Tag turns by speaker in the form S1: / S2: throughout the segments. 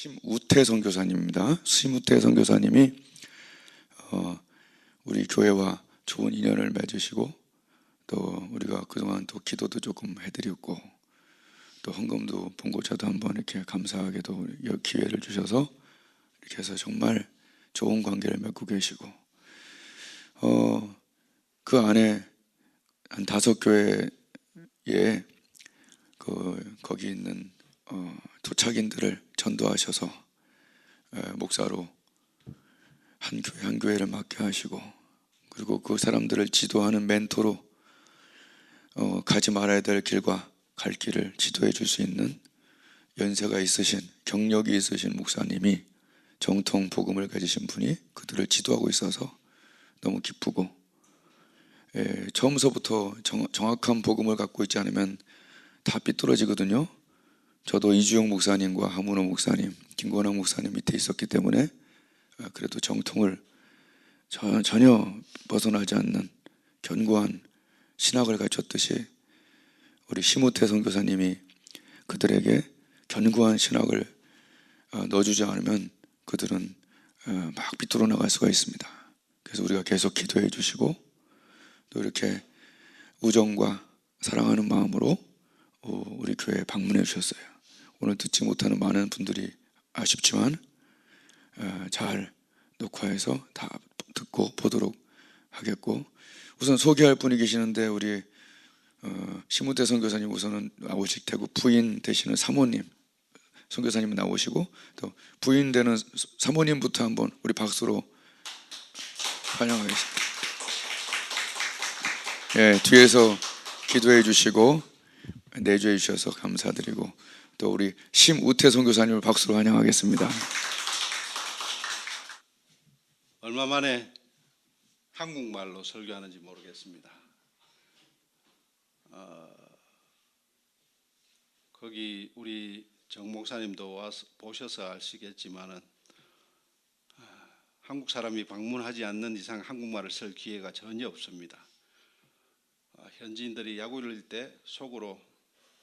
S1: 심우태 선교사님입니다. 심우태 선교사님이 우리 교회와 좋은 인연을 맺으시고, 또 우리가 그동안 또 기도도 조금 해드렸고, 또 헌금도 본고차도 한번 이렇게 감사하게도 기회를 주셔서 이렇게 해서 정말 좋은 관계를 맺고 계시고, 그 안에 한 5교회에 거기 있는 토착인들을 전도하셔서 목사로 한 교회 한 교회를 맡게 하시고, 그리고 그 사람들을 지도하는 멘토로 가지 말아야 될 길과 갈 길을 지도해 줄 수 있는 연세가 있으신, 경력이 있으신 목사님이 정통 복음을 가지신 분이 그들을 지도하고 있어서 너무 기쁘고, 처음서부터 정확한 복음을 갖고 있지 않으면 다 삐뚤어지거든요. 저도 이주영 목사님과 하문호 목사님, 김권학 목사님 밑에 있었기 때문에 그래도 정통을 전혀 벗어나지 않는 견고한 신학을 갖췄듯이 우리 심우태 선교사님이 그들에게 견고한 신학을 넣어주지 않으면 그들은 막 삐뚤어 나갈 수가 있습니다. 그래서 우리가 계속 기도해 주시고, 또 이렇게 우정과 사랑하는 마음으로 우리 교회에 방문해 주셨어요. 오늘 듣지 못하는 많은 분들이 아쉽지만 잘 녹화해서 다 듣고 보도록 하겠고, 우선 소개할 분이 계시는데 우리 심우태 선교사님 우선은 나오실 테고, 부인 되시는 사모님 선교사님 나오시고, 또 부인 되는 사모님부터 한번 우리 박수로 환영하겠습니다. 뒤에서 기도해 주시고 내주해 주셔서 감사드리고, 또 우리 심우태 선교사님을 박수로 환영하겠습니다.
S2: 얼마 만에 한국말로 설교하는지 모르겠습니다. 거기 우리 정 목사님도 와서 보셔서 아시겠지만은 한국 사람이 방문하지 않는 이상 한국말을 쓸 기회가 전혀 없습니다. 현지인들이 야구를 때 속으로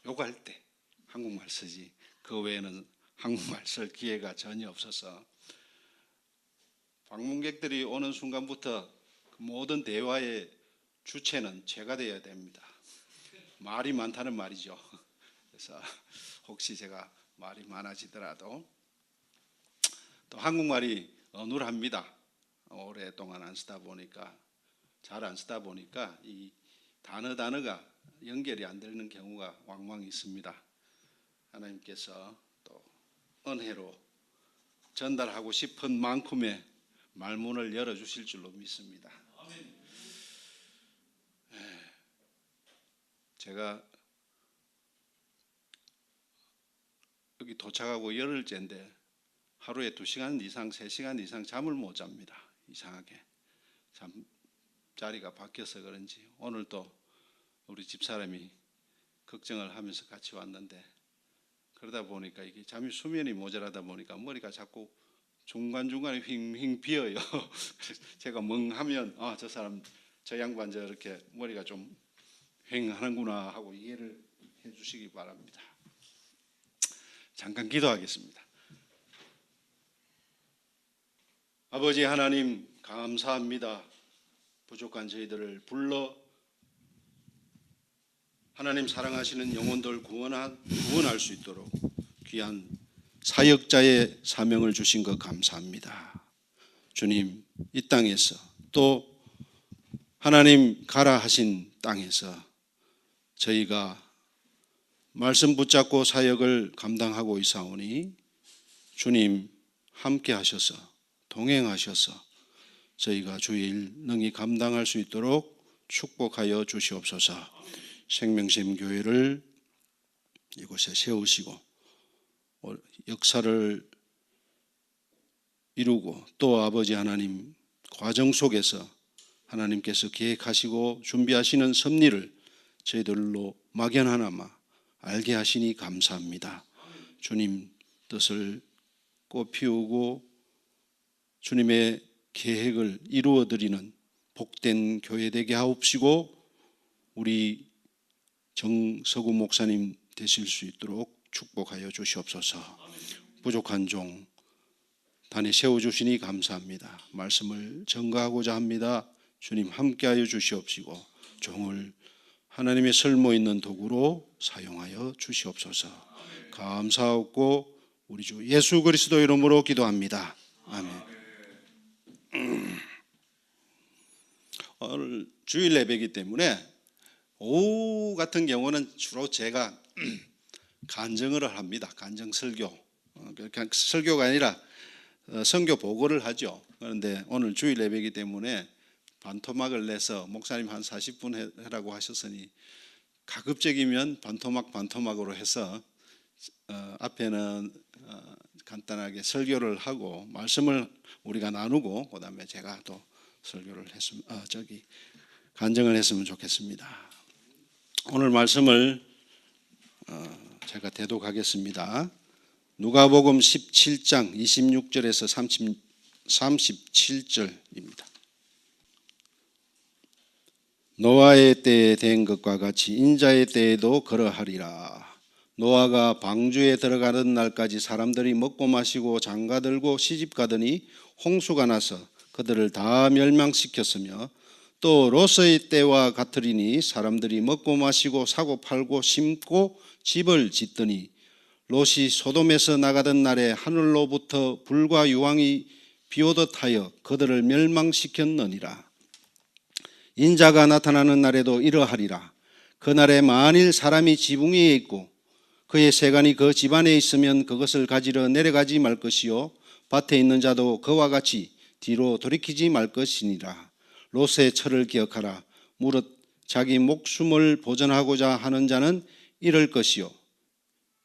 S2: 욕할 때 한국말 쓰지, 그 외에는 한국말 쓸 기회가 전혀 없어서 방문객들이 오는 순간부터 모든 대화의 주체는 제가 되어야 됩니다. 말이 많다는 말이죠. 그래서 혹시 제가 말이 많아지더라도, 또 한국말이 어눌합니다. 오랫동안 안 쓰다 보니까, 잘 안 쓰다 보니까 이 단어가 연결이 안 되는 경우가 왕왕 있습니다. 하나님께서 또 은혜로 전달하고 싶은 만큼의 말문을 열어주실 줄로 믿습니다. 제가 여기 도착하고 열흘째인데 하루에 2시간 이상, 3시간 이상 잠을 못 잡니다. 이상하게 잠자리가 바뀌어서 그런지 오늘 또 우리 집사람이 걱정을 하면서 같이 왔는데, 그러다 보니까 이게 수면이 모자라다 보니까 머리가 자꾸 중간중간에 휑휑 비어요. 제가 멍하면 저 양반 저렇게 머리가 좀 휑하는구나 하고 이해를 해주시기 바랍니다. 잠깐 기도하겠습니다. 아버지 하나님, 감사합니다. 부족한 저희들을 불러 하나님 사랑하시는 영혼들 구원할 수 있도록 귀한 사역자의 사명을 주신 것 감사합니다. 주님, 이 땅에서 또 하나님 가라 하신 땅에서 저희가 말씀 붙잡고 사역을 감당하고 있사오니 주님 함께 하셔서 동행하셔서 저희가 주의 일 능히 감당할 수 있도록 축복하여 주시옵소서. 생명샘 교회를 이곳에 세우시고 역사를 이루고, 또 아버지 하나님 과정 속에서 하나님께서 계획하시고 준비하시는 섭리를 저희들로 막연하나마 알게 하시니 감사합니다. 주님 뜻을 꽃피우고 주님의 계획을 이루어드리는 복된 교회 되게 하옵시고, 우리 정서구 목사님 되실 수 있도록 축복하여 주시옵소서. 부족한 종 단에 세워주시니 감사합니다. 말씀을 전가하고자 합니다. 주님 함께하여 주시옵시고 종을 하나님의 설모 있는 도구로 사용하여 주시옵소서. 감사하고 우리 주 예수 그리스도 이름으로 기도합니다. 아멘. 오늘 주일 예배이기 때문에 오후 같은 경우는 주로 제가 간증을 합니다. 간증 설교. 그냥 설교가 아니라 선교 보고를 하죠. 그런데 오늘 주일 예배이기 때문에 반토막을 내서 목사님 한 40분 해라고 하셨으니 가급적이면 반토막으로 해서 앞에는 간단하게 설교를 하고 말씀을 우리가 나누고 그다음에 제가 또 설교를 했으면 간증을 했으면 좋겠습니다. 오늘 말씀을 제가 대독하겠습니다. 누가복음 17장 26절에서 37절입니다. 노아의 때에 된 것과 같이 인자의 때에도 그러하리라. 노아가 방주에 들어가는 날까지 사람들이 먹고 마시고 장가들고 시집가더니 홍수가 나서 그들을 다 멸망시켰으며 또 롯의 때와 같으리니 사람들이 먹고 마시고 사고 팔고 심고 집을 짓더니 롯이 소돔에서 나가던 날에 하늘로부터 불과 유황이 비오듯 하여 그들을 멸망시켰느니라. 인자가 나타나는 날에도 이러하리라. 그날에 만일 사람이 지붕 위에 있고 그의 세간이 그 집안에 있으면 그것을 가지러 내려가지 말 것이요 밭에 있는 자도 그와 같이 뒤로 돌이키지 말 것이니라. 롯의 철을 기억하라. 무릇 자기 목숨을 보전하고자 하는 자는 잃을 것이요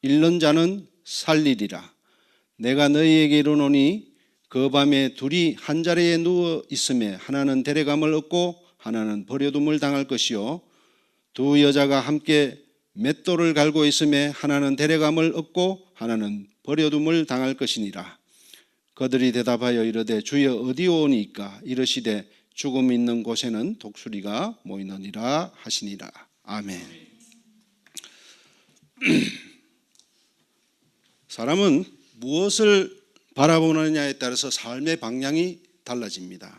S2: 잃는 자는 살리리라. 내가 너희에게 이르노니 그 밤에 둘이 한 자리에 누워 있음에 하나는 데려감을 얻고 하나는 버려둠을 당할 것이요 두 여자가 함께 맷돌을 갈고 있음에 하나는 데려감을 얻고 하나는 버려둠을 당할 것이니라. 그들이 대답하여 이르되 주여 어디 오니까? 이르시되 죽음 있는 곳에는 독수리가 모이느니라 하시니라. 아멘. 사람은 무엇을 바라보느냐에 따라서 삶의 방향이 달라집니다.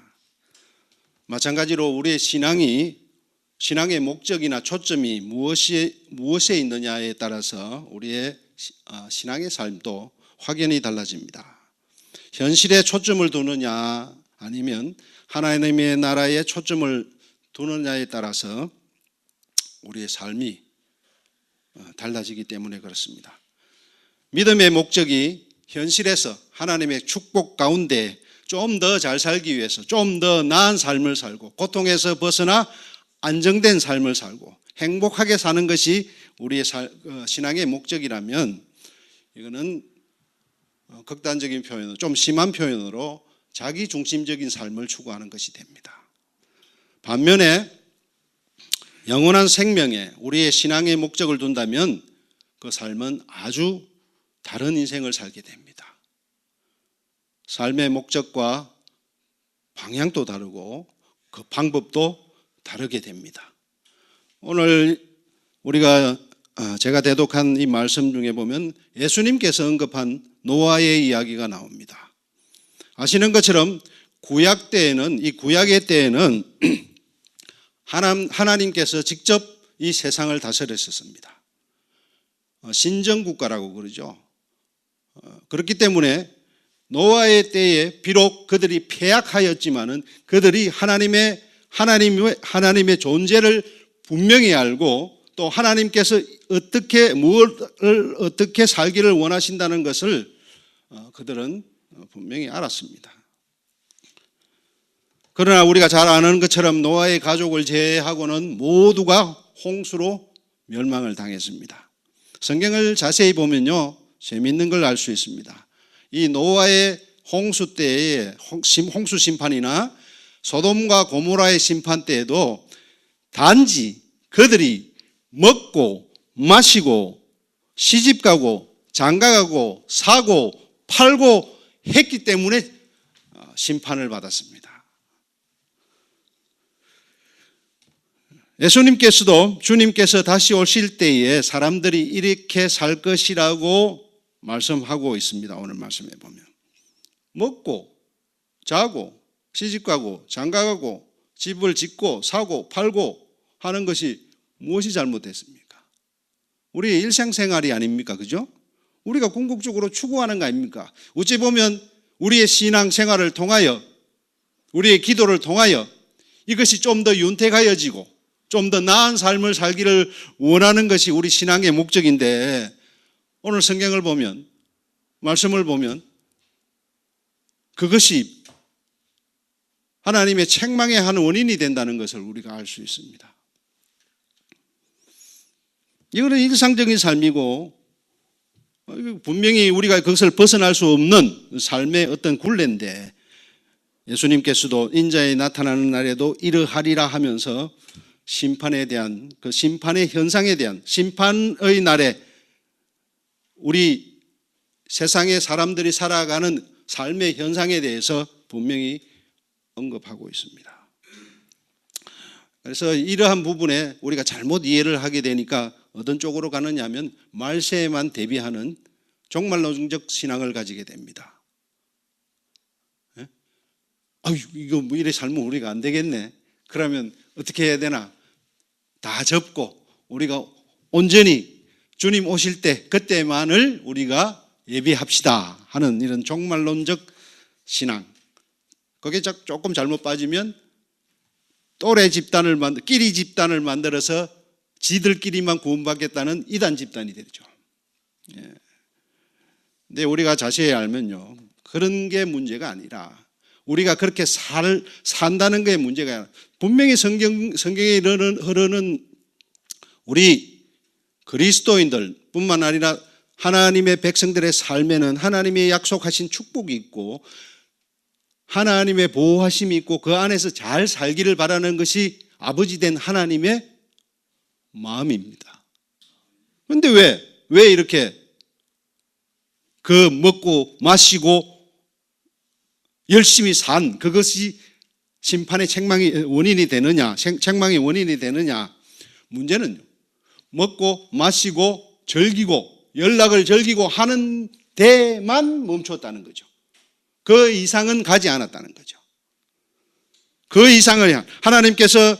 S2: 마찬가지로 우리의 신앙의 목적이나 초점이 무엇에 있느냐에 따라서 우리의 신앙의 삶도 확연히 달라집니다. 현실에 초점을 두느냐 아니면 하나님의 나라에 초점을 두느냐에 따라서 우리의 삶이 달라지기 때문에 그렇습니다. 믿음의 목적이 현실에서 하나님의 축복 가운데 좀 더 잘 살기 위해서 좀 더 나은 삶을 살고 고통에서 벗어나 안정된 삶을 살고 행복하게 사는 것이 우리의 신앙의 목적이라면 이거는 극단적인 표현으로 좀 심한 표현으로 자기 중심적인 삶을 추구하는 것이 됩니다. 반면에 영원한 생명에 우리의 신앙의 목적을 둔다면 그 삶은 아주 다른 인생을 살게 됩니다. 삶의 목적과 방향도 다르고 그 방법도 다르게 됩니다. 오늘 우리가 제가 대독한 이 말씀 중에 보면 예수님께서 언급한 노아의 이야기가 나옵니다. 아시는 것처럼 구약 때에는 이 구약의 때에는 하나님께서 직접 이 세상을 다스렸었습니다. 신정국가라고 그러죠. 그렇기 때문에 노아의 때에 비록 그들이 패약하였지만은 그들이 하나님의 존재를 분명히 알고 또 하나님께서 무엇을 어떻게 살기를 원하신다는 것을 그들은 분명히 알았습니다. 그러나 우리가 잘 아는 것처럼 노아의 가족을 제외하고는 모두가 홍수로 멸망을 당했습니다. 성경을 자세히 보면요, 재미있는 걸 알 수 있습니다. 이 노아의 홍수 때의 홍수 심판이나 소돔과 고모라의 심판 때에도 단지 그들이 먹고 마시고 시집가고 장가가고 사고 팔고 했기 때문에 심판을 받았습니다. 예수님께서도 주님께서 다시 오실 때에 사람들이 이렇게 살 것이라고 말씀하고 있습니다. 오늘 말씀에 보면 먹고 자고 시집가고 장가가고 집을 짓고 사고 팔고 하는 것이 무엇이 잘못됐습니까? 우리의 일상생활이 아닙니까? 그죠? 우리가 궁극적으로 추구하는 거 아닙니까? 어찌 보면 우리의 신앙생활을 통하여 우리의 기도를 통하여 이것이 좀 더 윤택하여지고 좀 더 나은 삶을 살기를 원하는 것이 우리 신앙의 목적인데 오늘 성경을 보면 말씀을 보면 그것이 하나님의 책망의 한 원인이 된다는 것을 우리가 알 수 있습니다. 이거는 일상적인 삶이고 분명히 우리가 그것을 벗어날 수 없는 삶의 어떤 굴레인데 예수님께서도 인자에 나타나는 날에도 이러하리라 하면서 심판에 대한 그 심판의 현상에 대한 심판의 날에 우리 세상의 사람들이 살아가는 삶의 현상에 대해서 분명히 언급하고 있습니다. 그래서 이러한 부분에 우리가 잘못 이해를 하게 되니까 어떤 쪽으로 가느냐 하면 말세에만 대비하는 종말론적 신앙을 가지게 됩니다. 예? 아유, 이거 뭐 이래 살면 우리가 안 되겠네. 그러면 어떻게 해야 되나? 다 접고 우리가 온전히 주님 오실 때 그때만을 우리가 예비합시다 하는 이런 종말론적 신앙. 거기에 조금 잘못 빠지면 끼리 집단을 만들어서 지들끼리만 구원받겠다는 이단 집단이 되죠. 예. 근데 우리가 자세히 알면요, 그런 게 문제가 아니라 우리가 그렇게 산다는 게 문제가 아니라 분명히 성경에 흐르는 우리 그리스도인들뿐만 아니라 하나님의 백성들의 삶에는 하나님의 약속하신 축복이 있고 하나님의 보호하심이 있고 그 안에서 잘 살기를 바라는 것이 아버지 된 하나님의 마음입니다. 그런데 왜 이렇게 그 먹고 마시고 열심히 산 그것이 심판의 책망의 원인이 되느냐, 책망의 원인이 되느냐? 문제는 먹고 마시고 즐기고 연락을 즐기고 하는 데만 멈췄다는 거죠. 그 이상은 가지 않았다는 거죠. 그 이상을 하나님께서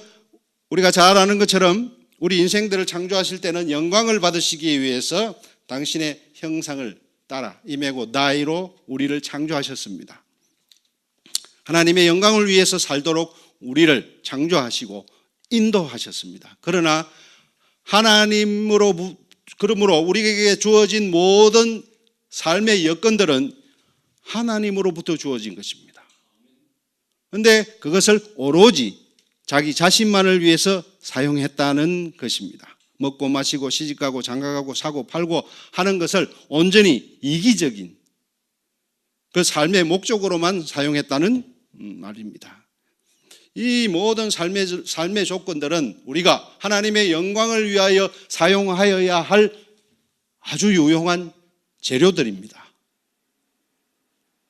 S2: 우리가 잘 아는 것처럼 우리 인생들을 창조하실 때는 영광을 받으시기 위해서 당신의 형상을 따라 임하고 나이로 우리를 창조하셨습니다. 하나님의 영광을 위해서 살도록 우리를 창조하시고 인도하셨습니다. 그러나 그러므로 우리에게 주어진 모든 삶의 여건들은 하나님으로부터 주어진 것입니다. 그런데 그것을 오로지 자기 자신만을 위해서 사용했다는 것입니다. 먹고 마시고 시집가고 장가가고 사고 팔고 하는 것을 온전히 이기적인 그 삶의 목적으로만 사용했다는 말입니다. 이 모든 삶의 조건들은 우리가 하나님의 영광을 위하여 사용하여야 할 아주 유용한 재료들입니다.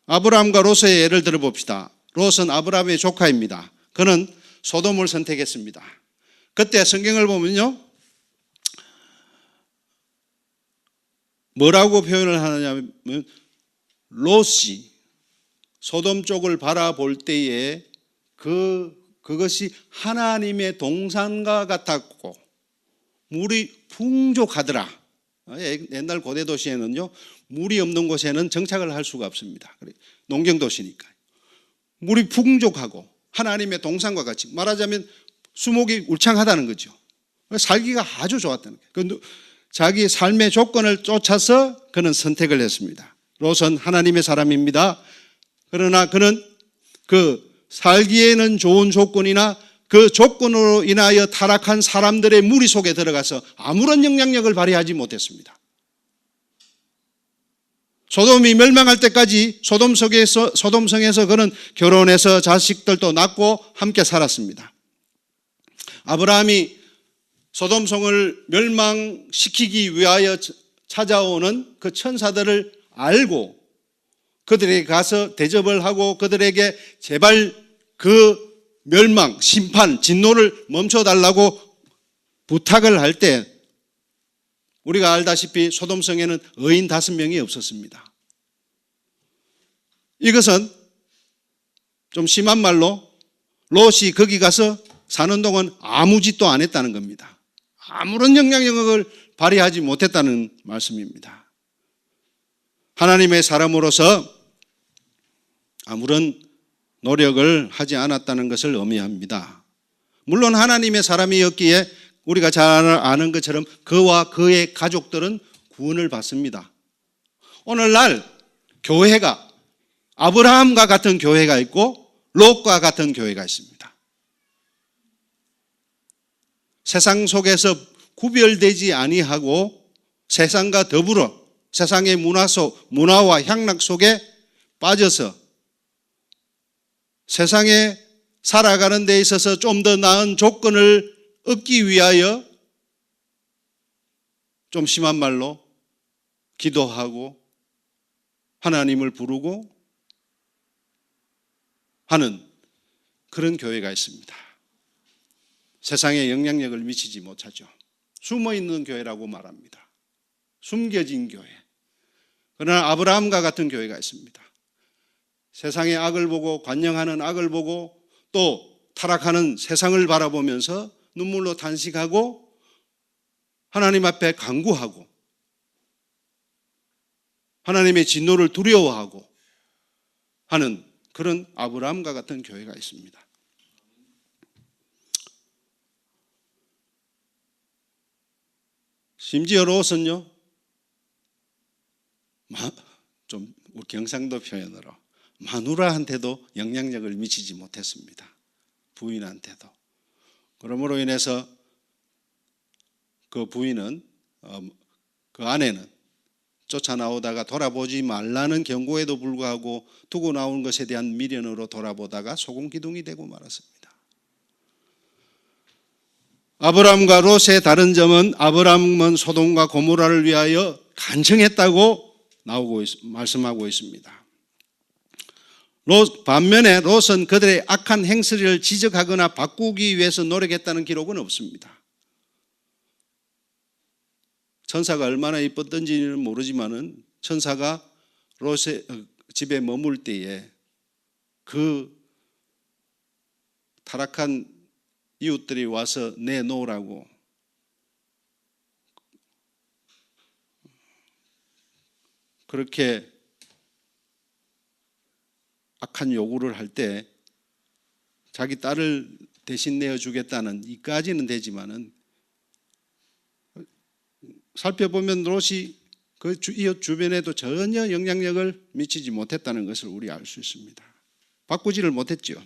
S2: 아브라함과 롯의 예를 들어봅시다. 롯은 아브라함의 조카입니다. 그는 소돔을 선택했습니다. 그때 성경을 보면요, 뭐라고 표현을 하느냐면 롯이 소돔 쪽을 바라볼 때에 그것이 하나님의 동산과 같았고 물이 풍족하더라. 옛날 고대 도시에는요, 물이 없는 곳에는 정착을 할 수가 없습니다. 농경 도시니까 물이 풍족하고 하나님의 동산과 같이, 말하자면 수목이 울창하다는 거죠. 살기가 아주 좋았다는 거예요. 자기 삶의 조건을 쫓아서 그는 선택을 했습니다. 롯은 하나님의 사람입니다. 그러나 그는 그 살기에는 좋은 조건이나 그 조건으로 인하여 타락한 사람들의 무리 속에 들어가서 아무런 영향력을 발휘하지 못했습니다. 소돔이 멸망할 때까지 소돔성에서 그는 결혼해서 자식들도 낳고 함께 살았습니다. 아브라함이 소돔성을 멸망시키기 위하여 찾아오는 그 천사들을 알고 그들에게 가서 대접을 하고 그들에게 제발 그 멸망, 심판, 진노를 멈춰달라고 부탁을 할 때 우리가 알다시피 소돔성에는 의인 5명이 없었습니다. 이것은 좀 심한 말로 롯이 거기 가서 사는 동안 아무 짓도 안 했다는 겁니다. 아무런 영향력을 발휘하지 못했다는 말씀입니다. 하나님의 사람으로서 아무런 노력을 하지 않았다는 것을 의미합니다. 물론 하나님의 사람이었기에 우리가 잘 아는 것처럼 그와 그의 가족들은 구원을 받습니다. 오늘날 교회가 아브라함과 같은 교회가 있고 롯과 같은 교회가 있습니다. 세상 속에서 구별되지 아니하고 세상과 더불어 세상의 문화와 향락 속에 빠져서 세상에 살아가는 데 있어서 좀 더 나은 조건을 얻기 위하여 좀 심한 말로 기도하고 하나님을 부르고 하는 그런 교회가 있습니다. 세상에 영향력을 미치지 못하죠. 숨어있는 교회라고 말합니다. 숨겨진 교회. 그러나 아브라함과 같은 교회가 있습니다. 세상의 악을 보고 관영하는 악을 보고 또 타락하는 세상을 바라보면서 눈물로 탄식하고 하나님 앞에 간구하고 하나님의 진노를 두려워하고 하는 그런 아브라함과 같은 교회가 있습니다. 심지어 롯은요, 좀 경상도 표현으로 마누라한테도 영향력을 미치지 못했습니다. 부인한테도. 그러므로 인해서 그 부인은, 그 아내는 쫓아나오다가 돌아보지 말라는 경고에도 불구하고 두고 나온 것에 대한 미련으로 돌아보다가 소금기둥이 되고 말았습니다. 아브라함과 롯의 다른 점은 아브라함은 소돔과 고모라를 위하여 간청했다고 말씀하고 있습니다. 반면에 롯은 그들의 악한 행실을 지적하거나 바꾸기 위해서 노력했다는 기록은 없습니다. 천사가 얼마나 이뻤던지는 모르지만은 천사가 롯의 집에 머물 때에 그 타락한 이웃들이 와서 내놓으라고 그렇게 악한 요구를 할 때 자기 딸을 대신 내어주겠다는 이까지는 되지만은 살펴보면 롯이 그 이웃 주변에도 전혀 영향력을 미치지 못했다는 것을 우리 알 수 있습니다. 바꾸지를 못했죠.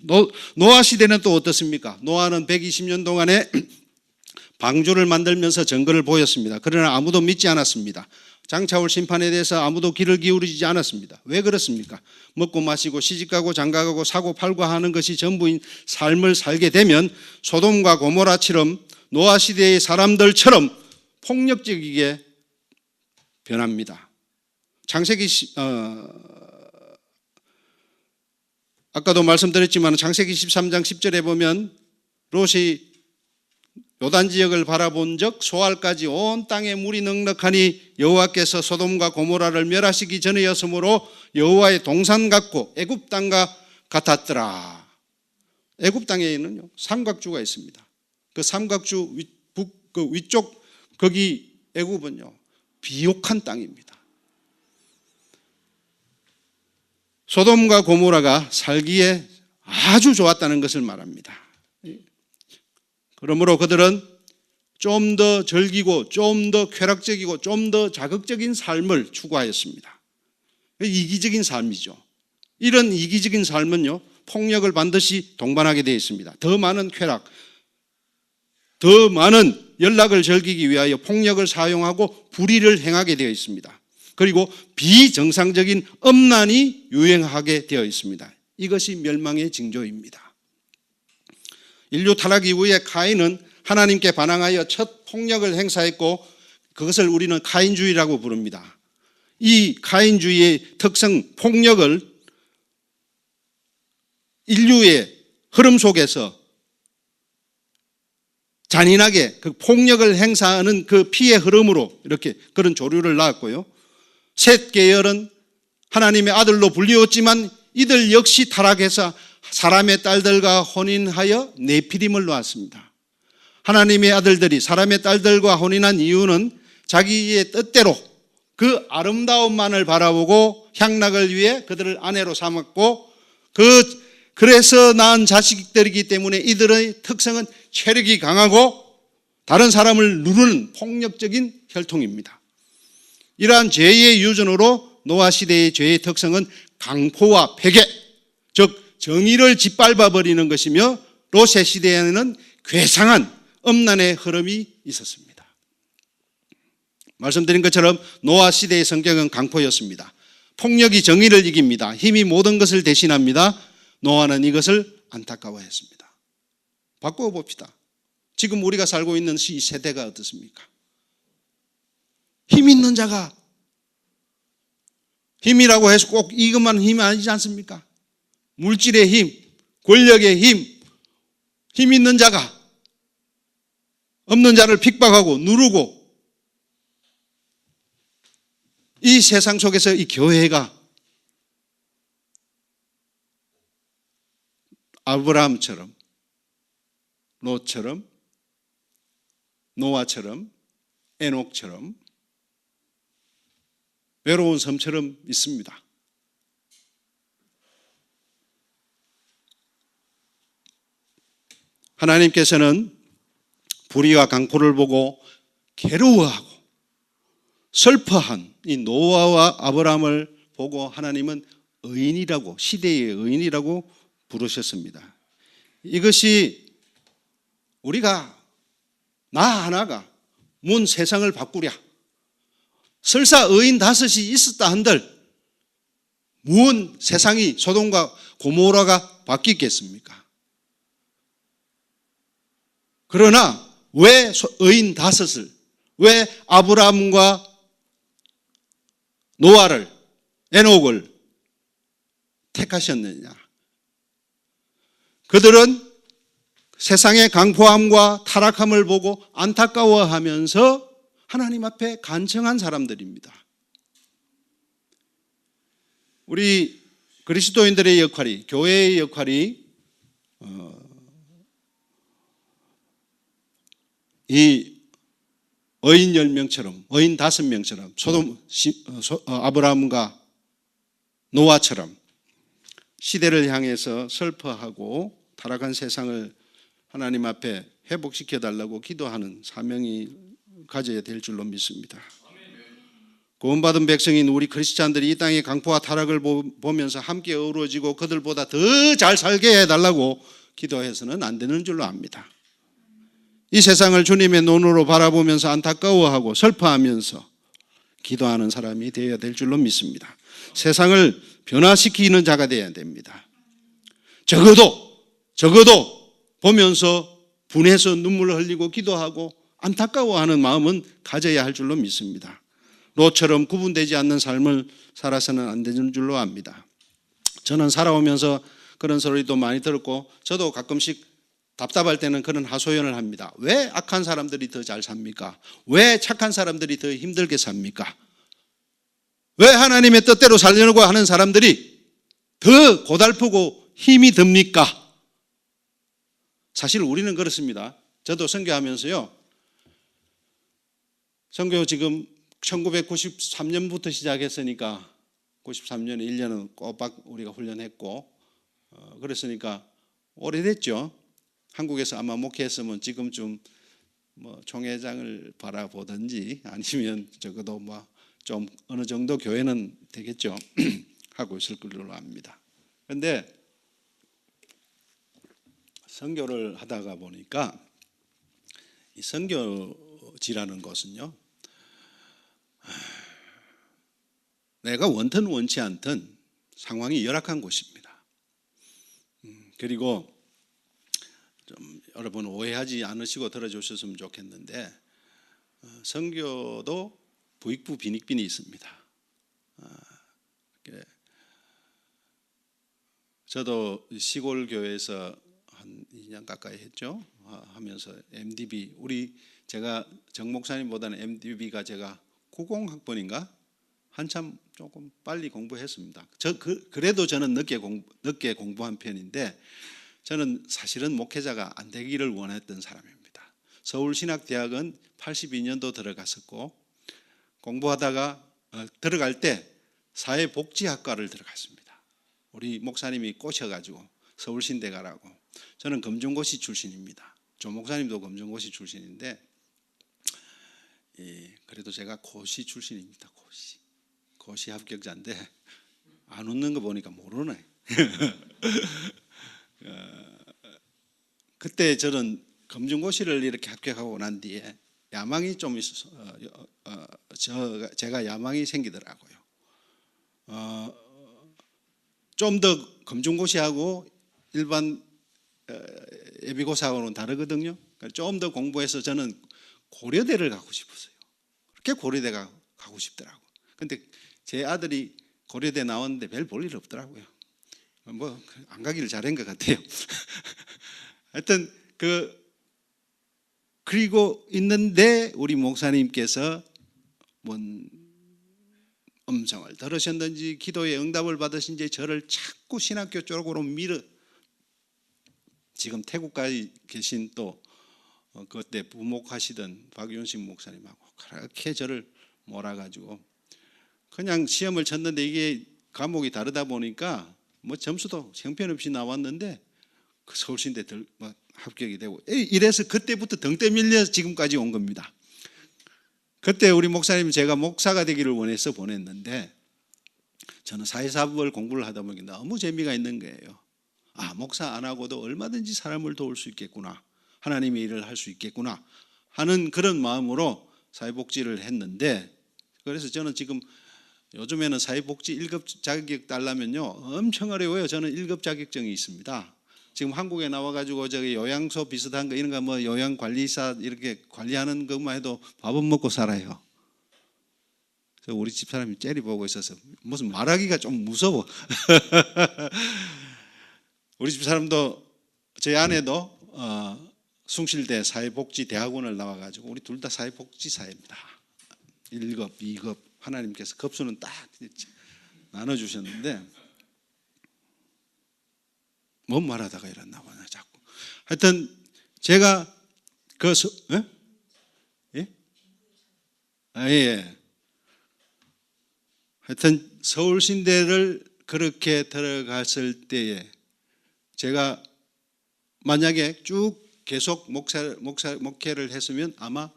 S2: 노아 시대는 또 어떻습니까? 노아는 120년 동안에 방주를 만들면서 증거를 보였습니다. 그러나 아무도 믿지 않았습니다. 장차올 심판에 대해서 아무도 귀를 기울이지 않았습니다. 왜 그렇습니까? 먹고 마시고 시집가고 장가가고 사고 팔고 하는 것이 전부인 삶을 살게 되면 소돔과 고모라처럼 노아 시대의 사람들처럼 폭력적이게 변합니다. 창세기 아까도 말씀드렸지만 창세기 13장 10절에 보면 롯이 요단 지역을 바라본 적 소알까지 온 땅에 물이 넉넉하니 여호와께서 소돔과 고모라를 멸하시기 전이었으므로 여호와의 동산 같고 애굽 땅과 같았더라. 애굽 땅에는요 삼각주가 있습니다. 그 삼각주 그 위쪽 거기 애굽은요 비옥한 땅입니다. 소돔과 고모라가 살기에 아주 좋았다는 것을 말합니다. 그러므로 그들은 좀 더 즐기고 좀 더 쾌락적이고 좀 더 자극적인 삶을 추구하였습니다. 이기적인 삶이죠. 이런 이기적인 삶은요 폭력을 반드시 동반하게 되어 있습니다. 더 많은 쾌락, 더 많은 연락을 즐기기 위하여 폭력을 사용하고 불의를 행하게 되어 있습니다. 그리고 비정상적인 엄란이 유행하게 되어 있습니다. 이것이 멸망의 징조입니다. 인류 타락 이후에 카인은 하나님께 반항하여 첫 폭력을 행사했고 그것을 우리는 카인주의라고 부릅니다. 이 카인주의의 특성, 폭력을 인류의 흐름 속에서 잔인하게 그 폭력을 행사하는 그 피의 흐름으로 이렇게 그런 조류를 낳았고요. 셋 계열은 하나님의 아들로 불리웠지만 이들 역시 타락해서 사람의 딸들과 혼인하여 네피림을 낳았습니다. 하나님의 아들들이 사람의 딸들과 혼인한 이유는 자기의 뜻대로 그 아름다움만을 바라보고 향락을 위해 그들을 아내로 삼았고 그래서 낳은 자식들이기 때문에 이들의 특성은 체력이 강하고 다른 사람을 누르는 폭력적인 혈통입니다. 이러한 죄의 유전으로 노아 시대의 죄의 특성은 강포와 폐괴, 즉 정의를 짓밟아 버리는 것이며 롯의 시대에는 괴상한 음란의 흐름이 있었습니다. 말씀드린 것처럼 노아 시대의 성격은 강포였습니다. 폭력이 정의를 이깁니다. 힘이 모든 것을 대신합니다. 노아는 이것을 안타까워했습니다. 바꾸어 봅시다. 지금 우리가 살고 있는 이 세대가 어떻습니까? 힘 있는 자가, 힘이라고 해서 꼭 이것만 힘이 아니지 않습니까? 물질의 힘, 권력의 힘 있는 자가 없는 자를 핍박하고 누르고, 이 세상 속에서 이 교회가 아브라함처럼, 롯처럼, 노아처럼, 에녹처럼 외로운 섬처럼 있습니다. 하나님께서는 불의와 강포를 보고 괴로워하고 슬퍼한 이 노아와 아브라함을 보고 하나님은 의인이라고, 시대의 의인이라고 부르셨습니다. 이것이 우리가 나 하나가 문 세상을 바꾸랴, 설사 의인 5이 있었다 한들 무슨 세상이 소돔과 고모라가 바뀌겠습니까? 그러나 왜 의인 5을, 왜 아브라함과 노아를, 에녹을 택하셨느냐? 그들은 세상의 강포함과 타락함을 보고 안타까워하면서 하나님 앞에 간청한 사람들입니다. 우리 그리스도인들의 역할이, 교회의 역할이 이 의인 10명처럼, 의인 5명처럼, 아브라함과 노아처럼 시대를 향해서 슬퍼하고 타락한 세상을 하나님 앞에 회복시켜 달라고 기도하는 사명이 가져야 될 줄로 믿습니다. 구원받은 백성인 우리 크리스찬들이 이 땅의 강포와 타락을 보면서 함께 어우러지고 그들보다 더 잘 살게 해달라고 기도해서는 안 되는 줄로 압니다. 이 세상을 주님의 눈으로 바라보면서 안타까워하고 슬퍼하면서 기도하는 사람이 되어야 될 줄로 믿습니다. 세상을 변화시키는 자가 되어야 됩니다. 적어도 보면서 분해서 눈물을 흘리고 기도하고 안타까워하는 마음은 가져야 할 줄로 믿습니다. 롯처럼 구분되지 않는 삶을 살아서는 안 되는 줄로 압니다. 저는 살아오면서 그런 소리도 많이 들었고 저도 가끔씩 답답할 때는 그런 하소연을 합니다. 왜 악한 사람들이 더 잘 삽니까? 왜 착한 사람들이 더 힘들게 삽니까? 왜 하나님의 뜻대로 살려고 하는 사람들이 더 고달프고 힘이 듭니까? 사실 우리는 그렇습니다. 저도 선교하면서요, 선교 지금 1993년부터 시작했으니까 93년에 1년은 꼬박 우리가 훈련했고, 그랬으니까 오래됐죠. 한국에서 아마 목회했으면 지금쯤 총회장을 바라보든지 아니면 적어도 좀 어느 정도 교회는 되겠죠. 하고 있을 걸로 압니다. 그런데 선교를 하다가 보니까 이 선교지라는 것은요, 내가 원든 원치 않든 상황이 열악한 곳입니다. 그리고 좀 여러분 오해하지 않으시고 들어주셨으면 좋겠는데, 선교도 부익부 빈익빈이 있습니다. 저도 시골 교회에서 한 한 2년 가까이 했죠. 하면서 MDB 제가 정 목사님보다는 MDB가 제가 90학번인가 한참 조금 빨리 공부했습니다. 그래도 저는 늦게 공부한 편인데 저는 사실은 목회자가 안 되기를 원했던 사람입니다. 서울신학대학은 82년도 들어갔었고 공부하다가 들어갈 때 사회복지학과를 들어갔습니다. 우리 목사님이 꼬셔가지고 서울신대 가라고. 저는 검정고시 출신입니다. 조 목사님도 검정고시 출신인데 그래도 제가 고시 출신입니다. 고시 합격자인데 안 웃는 거 보니까 모르네. 그때 저는 검정고시를 이렇게 합격하고 난 뒤에 야망이 좀 있어서 제가 야망이 생기더라고요. 좀 더 검정고시하고 일반 예비고사하고는 다르거든요. 좀 더 공부해서 저는 고려대를 가고 싶었어요. 그렇게 고려대가 가고 싶더라고요. 근데 제 아들이 고려대 나왔는데 별 볼 일 없더라고요. 뭐 안 가기를 잘한 것 같아요. 하여튼 그리고 있는데 우리 목사님께서 뭔 음성을 들으셨는지 기도에 응답을 받으신지 저를 자꾸 신학교 쪽으로 지금 태국까지 계신 또 그때 부목하시던 박윤식 목사님하고 그렇게 저를 몰아가지고 그냥 시험을 쳤는데 이게 과목이 다르다 보니까 뭐 점수도 형편없이 나왔는데 그 서울신대 합격이 되고 이래서 그때부터 등대 밀려 지금까지 온 겁니다. 그때 우리 목사님 제가 목사가 되기를 원해서 보냈는데 저는 사회사업을 공부를 하다 보니까 너무 재미가 있는 거예요. 목사 안 하고도 얼마든지 사람을 도울 수 있겠구나. 하나님의 일을 할 수 있겠구나 하는 그런 마음으로 사회복지를 했는데 그래서 저는 지금 요즘에는 사회복지 1급 자격 따려면요 엄청 어려워요. 저는 1급 자격증이 있습니다. 지금 한국에 나와가지고 저기 요양소 비슷한 거 이런 거 뭐 요양관리사 이렇게 관리하는 것만 해도 밥은 먹고 살아요. 그래서 우리 집사람이 째리 보고 있어서 무슨 말하기가 좀 무서워. 우리 집사람도 제 아내도 숭실대 사회복지대학원을 나와가지고 우리 둘 다 사회복지사입니다. 1급, 2급 하나님께서 급수는 딱 나눠주셨는데 뭔 말하다가 이랬나 보네 자꾸. 하여튼 제가 예. 하여튼 서울신대를 그렇게 들어갔을 때에 제가 만약에 쭉 계속 목회를 했으면 아마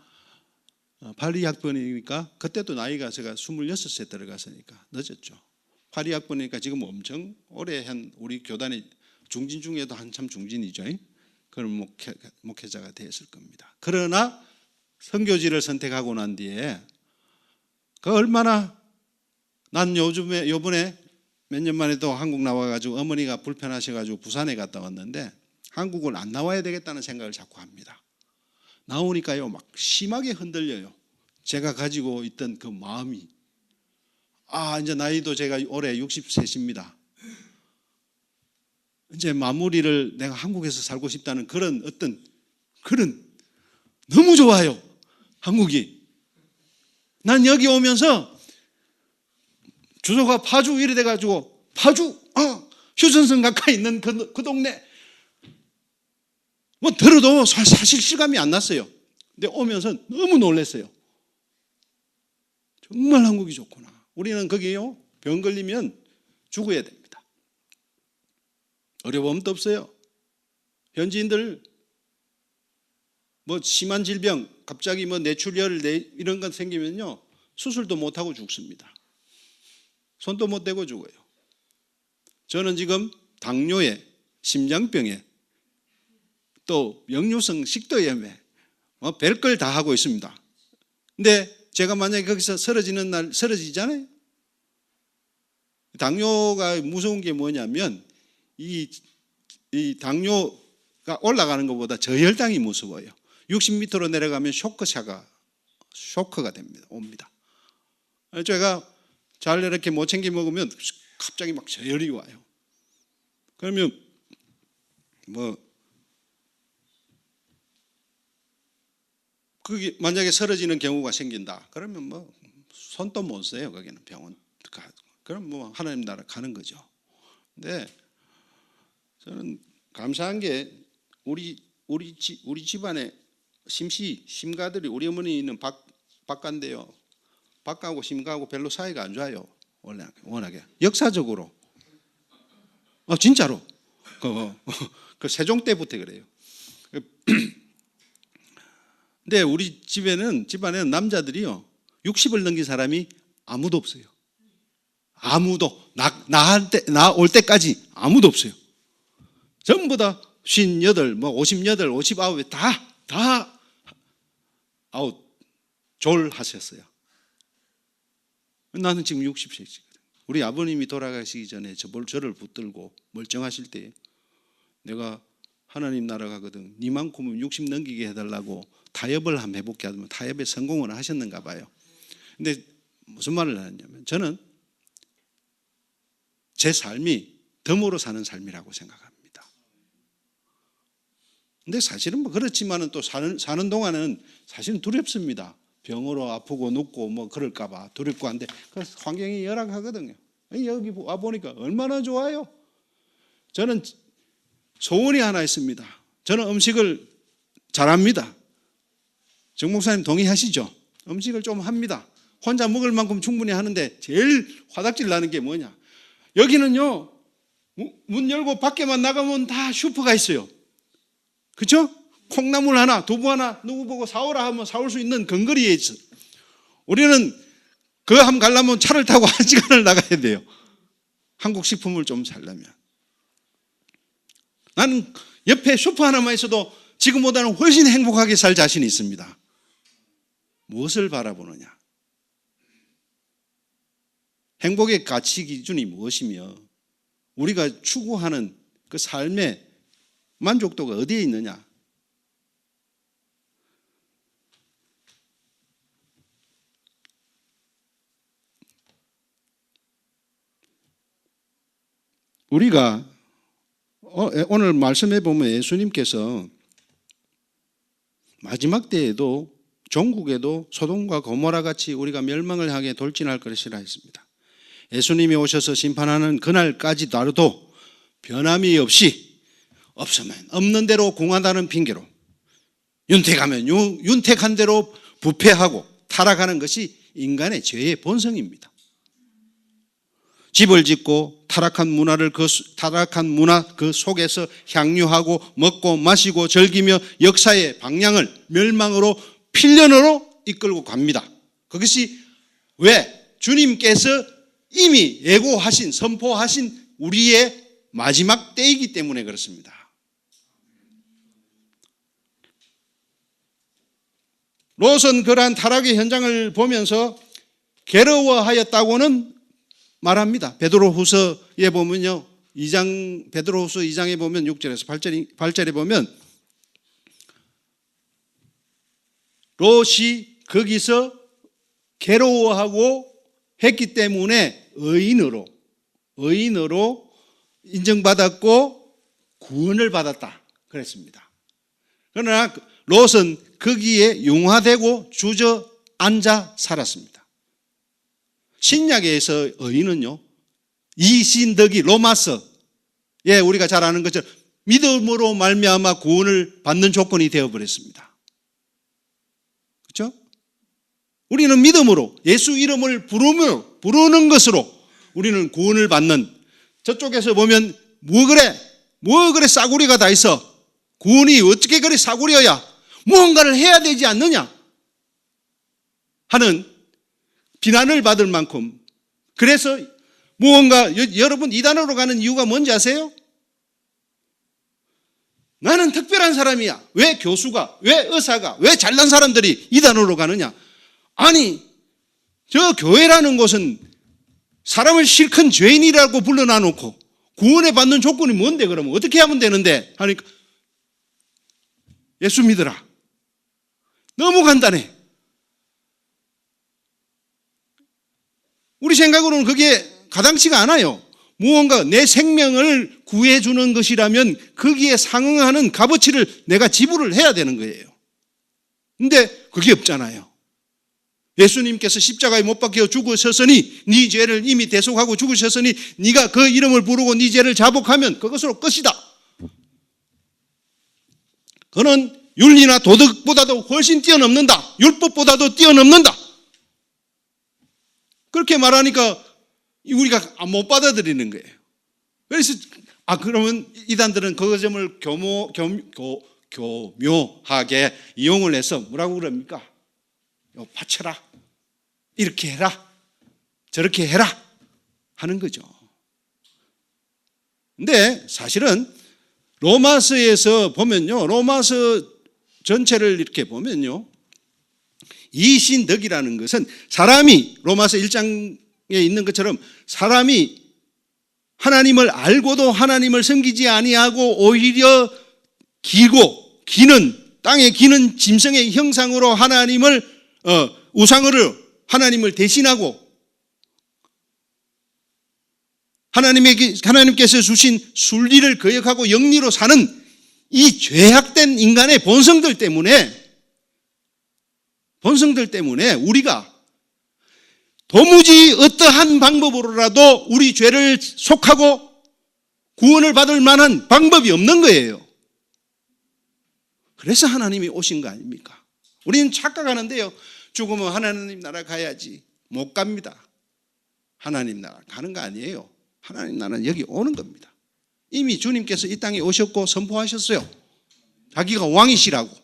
S2: 82학번이니까 그때도 나이가 제가 26세 들어갔으니까 늦었죠. 82학번이니까 지금 엄청 오래 한 우리 교단이 중진 중에도 한참 중진이죠. 그런 목회자가 되었을 겁니다. 그러나 선교지를 선택하고 난 뒤에 얼마나 난 요번에 몇 년 만에도 한국 나와가지고 어머니가 불편하셔가지고 부산에 갔다 왔는데 한국을 안 나와야 되겠다는 생각을 자꾸 합니다. 나오니까요 막 심하게 흔들려요. 제가 가지고 있던 그 마음이 이제 나이도 제가 올해 60세입니다. 이제 마무리를 내가 한국에서 살고 싶다는 그런 너무 좋아요. 한국이. 난 여기 오면서 주소가 파주 이래 돼가지고 파주 휴전선 가까이 있는 그 동네 뭐 들어도 사실 실감이 안 났어요. 근데 오면서 너무 놀랐어요. 정말 한국이 좋구나. 우리는 거기요 병 걸리면 죽어야 됩니다. 어려움도 없어요. 현지인들 뭐 심한 질병 갑자기 뭐 뇌출혈 이런 건 생기면요 수술도 못하고 죽습니다. 손도 못 대고 죽어요. 저는 지금 당뇨에 심장병에 또 역류성 식도염에 별걸 다 하고 있습니다. 근데 제가 만약에 거기서 쓰러지는 날 쓰러지잖아요. 당뇨가 무서운 게 뭐냐면 이 당뇨가 올라가는 것보다 저혈당이 무서워요. 60m로 내려가면 쇼크가 옵니다. 제가 잘 이렇게 못 챙겨 먹으면 갑자기 막 저혈이 와요. 그러면 뭐 그게 만약에 쓰러지는 경우가 생긴다. 그러면 뭐 손도 못 써요. 거기는 병원. 그럼 뭐 하나님 나라 가는 거죠. 근데 저는 감사한 게 우리 집안에 심가들이 우리 어머니는 박가인데요. 박가하고 심가하고 별로 사이가 안 좋아요. 워낙에 역사적으로. 진짜로. 그 세종 때부터 그래요. 근데 우리 집안에는 남자들이요 60을 넘긴 사람이 아무도 없어요. 아무도 나 올 때까지 아무도 없어요. 전부 다 58, 58, 59에 다 아웃 졸하셨어요. 나는 지금 60세거든. 우리 아버님이 돌아가시기 전에 저를 붙들고 멀쩡하실 때 내가 하나님 나라 가거든. 니만큼은 60 넘기게 해달라고 타협을 한번 해볼게 하면 타협에 성공을 하셨는가 봐요. 근데 무슨 말을 하냐면 저는 제 삶이 덤으로 사는 삶이라고 생각합니다. 근데 사실은 뭐 그렇지만은 또 사는 동안은 사실은 두렵습니다. 병으로 아프고 눕고 뭐 그럴까봐 두렵고 한데 그 환경이 열악하거든요. 여기 와 보니까 얼마나 좋아요. 저는 소원이 하나 있습니다. 저는 음식을 잘합니다. 정 목사님 동의하시죠? 음식을 좀 합니다. 혼자 먹을 만큼 충분히 하는데 제일 화닥질 나는 게 뭐냐? 여기는요 문 열고 밖에만 나가면 다 슈퍼가 있어요. 그렇죠? 콩나물 하나, 두부 하나 누구 보고 사오라 하면 사올 수 있는 근거리에 있어. 우리는 그거 한번 가려면 차를 타고 1시간을 나가야 돼요. 한국 식품을 좀 살려면. 나는 옆에 슈퍼 하나만 있어도 지금보다는 훨씬 행복하게 살 자신이 있습니다. 무엇을 바라보느냐? 행복의 가치 기준이 무엇이며 우리가 추구하는 그 삶의 만족도가 어디에 있느냐? 우리가 오늘 말씀해 보면 예수님께서 마지막 때에도 종국에도 소돔과 고모라 같이 우리가 멸망을 향해 돌진할 것이라 했습니다. 예수님이 오셔서 심판하는 그날까지도 변함이 없이 없으면 없는 대로 궁하다는 핑계로 윤택하면 윤택한 대로 부패하고 타락하는 것이 인간의 죄의 본성입니다. 집을 짓고 타락한 문화 그 속에서 향유하고 먹고 마시고 즐기며 역사의 방향을 멸망으로 필연으로 이끌고 갑니다. 그것이 왜? 주님께서 이미 예고하신 선포하신 우리의 마지막 때이기 때문에 그렇습니다. 롯은 그러한 타락의 현장을 보면서 괴로워하였다고는 말합니다. 베드로후서에 보면요. 베드로후서 2장에 보면 6절에서 8절에 보면 롯이 거기서 괴로워하고 했기 때문에 의인으로 인정받았고 구원을 받았다 그랬습니다. 그러나 롯은 거기에 융화되고 주저앉아 살았습니다. 신약에서 의인은요, 이신덕이 로마서에 우리가 잘 아는 것처럼 믿음으로 말미암아 구원을 받는 조건이 되어버렸습니다. 그렇죠? 우리는 믿음으로 예수 이름을 부르는 것으로 우리는 구원을 받는, 저쪽에서 보면 뭐 그래 싸구리가 다 있어. 구원이 어떻게 그래 싸구려야 무언가를 해야 되지 않느냐 하는 비난을 받을 만큼, 그래서 무언가, 여러분 이단으로 가는 이유가 뭔지 아세요? 나는 특별한 사람이야. 왜 교수가, 왜 의사가, 왜 잘난 사람들이 이단으로 가느냐? 아니, 저 교회라는 곳은 사람을 실컷 죄인이라고 불러놔놓고 구원에 받는 조건이 뭔데 그러면 어떻게 하면 되는데 하니까 예수 믿어라. 너무 간단해. 우리 생각으로는 그게 가당치가 않아요. 무언가 내 생명을 구해주는 것이라면 거기에 상응하는 값어치를 내가 지불을 해야 되는 거예요. 근데 그게 없잖아요. 예수님께서 십자가에 못 박혀 죽으셨으니 네 죄를 이미 대속하고 죽으셨으니 네가 그 이름을 부르고 네 죄를 자복하면 그것으로 끝이다. 그는 윤리나 도덕보다도 훨씬 뛰어넘는다. 율법보다도 뛰어넘는다. 그렇게 말하니까 우리가 못 받아들이는 거예요. 그래서 그러면 이단들은 그 점을 교묘하게 이용을 해서 뭐라고 그럽니까? 바쳐라, 이렇게 해라, 저렇게 해라 하는 거죠. 근데 사실은 로마서에서 보면요, 로마서 전체를 이렇게 보면요, 이신덕이라는 것은 사람이 로마서 1장에 있는 것처럼 사람이 하나님을 알고도 하나님을 섬기지 아니하고 오히려 기는 땅에 기는 짐승의 형상으로 하나님을 우상으로 하나님을 대신하고 하나님께서 주신 순리를 거역하고 영리로 사는 이 죄악된 인간의 본성들 때문에 우리가 도무지 어떠한 방법으로라도 우리 죄를 속하고 구원을 받을 만한 방법이 없는 거예요. 그래서 하나님이 오신 거 아닙니까? 우리는 착각하는데요, 죽으면 하나님 나라 가야지. 못 갑니다. 하나님 나라 가는 거 아니에요. 하나님 나라는 여기 오는 겁니다. 이미 주님께서 이 땅에 오셨고 선포하셨어요. 자기가 왕이시라고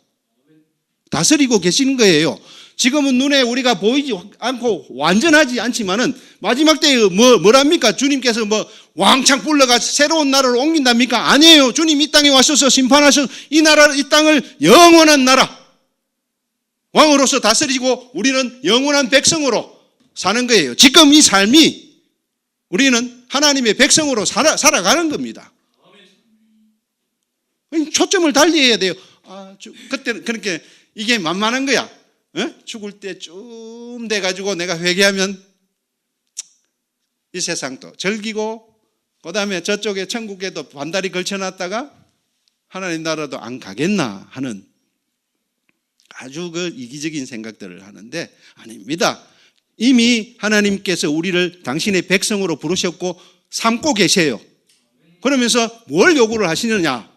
S2: 다스리고 계시는 거예요. 지금은 눈에 우리가 보이지 않고 완전하지 않지만은 마지막 때에 뭐랍니까? 주님께서 왕창 불러가서 새로운 나라를 옮긴답니까? 아니에요. 주님 이 땅에 와셔서 심판하셔서 이 땅을 영원한 나라, 왕으로서 다스리고 우리는 영원한 백성으로 사는 거예요. 지금 이 삶이 우리는 하나님의 백성으로 살아가는 겁니다. 초점을 달리해야 돼요. 그때는 그렇게 이게 만만한 거야. 죽을 때쯤 돼가지고 내가 회개하면 이 세상도 즐기고 그 다음에 저쪽에 천국에도 반다리 걸쳐놨다가 하나님 나라도 안 가겠나 하는 아주 그 이기적인 생각들을 하는데 아닙니다. 이미 하나님께서 우리를 당신의 백성으로 부르셨고 삼고 계세요. 그러면서 뭘 요구를 하시느냐?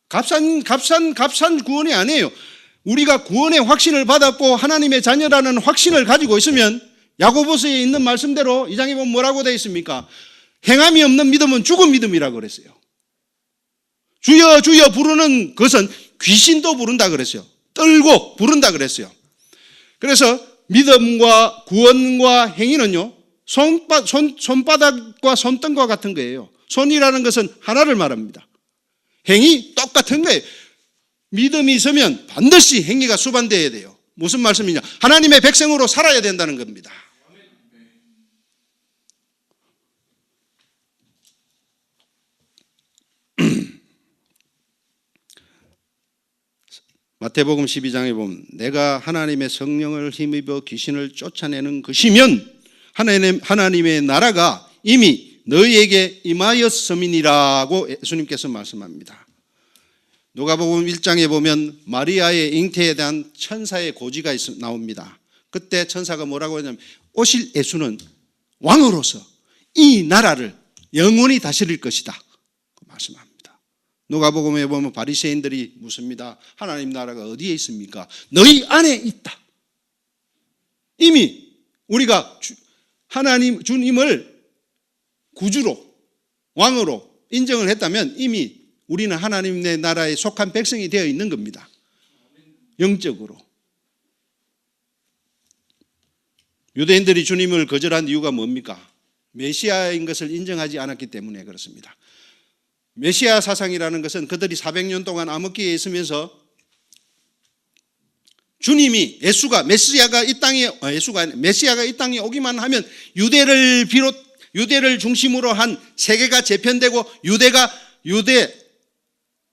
S2: 값싼 구원이 아니에요. 우리가 구원의 확신을 받았고 하나님의 자녀라는 확신을 가지고 있으면 야고보서에 있는 말씀대로 이 장에 보면 뭐라고 되어 있습니까? 행함이 없는 믿음은 죽은 믿음이라고 그랬어요. 주여 주여 부르는 것은 귀신도 부른다 그랬어요. 떨고 부른다 그랬어요. 그래서 믿음과 구원과 행위는요, 손바닥과 손등과 같은 거예요. 손이라는 것은 하나를 말합니다. 행위 똑같은 거예요. 믿음이 있으면 반드시 행위가 수반되어야 돼요. 무슨 말씀이냐? 하나님의 백성으로 살아야 된다는 겁니다. 마태복음 12장에 보면 내가 하나님의 성령을 힘입어 귀신을 쫓아내는 것이면 하나님의 나라가 이미 너희에게 임하였음이니라고 예수님께서 말씀합니다. 누가복음 1장에 보면 마리아의 잉태에 대한 천사의 고지가 나옵니다. 그때 천사가 뭐라고 하냐면 오실 예수는 왕으로서 이 나라를 영원히 다스릴 것이다 말씀합니다. 누가복음에 보면 바리새인들이 묻습니다. 하나님 나라가 어디에 있습니까? 너희 안에 있다. 이미 우리가 주님을 구주로 왕으로 인정을 했다면 이미 우리는 하나님의 나라에 속한 백성이 되어 있는 겁니다. 영적으로. 유대인들이 주님을 거절한 이유가 뭡니까? 메시아인 것을 인정하지 않았기 때문에 그렇습니다. 메시아 사상이라는 것은 그들이 400년 동안 암흑기에 있으면서 주님이 메시아가 이 땅에 오기만 하면 유대를 중심으로 한 세계가 재편되고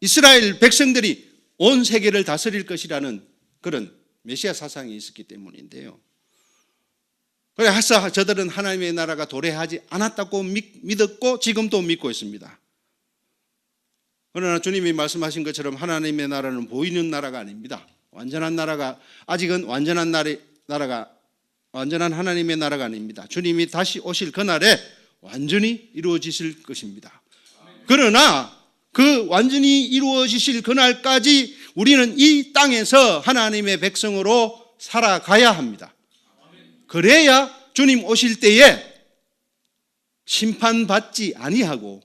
S2: 이스라엘 백성들이 온 세계를 다스릴 것이라는 그런 메시아 사상이 있었기 때문인데요. 그래서 저들은 하나님의 나라가 도래하지 않았다고 믿었고 지금도 믿고 있습니다. 그러나 주님이 말씀하신 것처럼 하나님의 나라는 보이는 나라가 아닙니다. 완전한 나라가 아직은 완전한 나라가 완전한 하나님의 나라가 아닙니다. 주님이 다시 오실 그날에 완전히 이루어지실 것입니다. 그러나 그 완전히 이루어지실 그날까지 우리는 이 땅에서 하나님의 백성으로 살아가야 합니다. 그래야 주님 오실 때에 심판받지 아니하고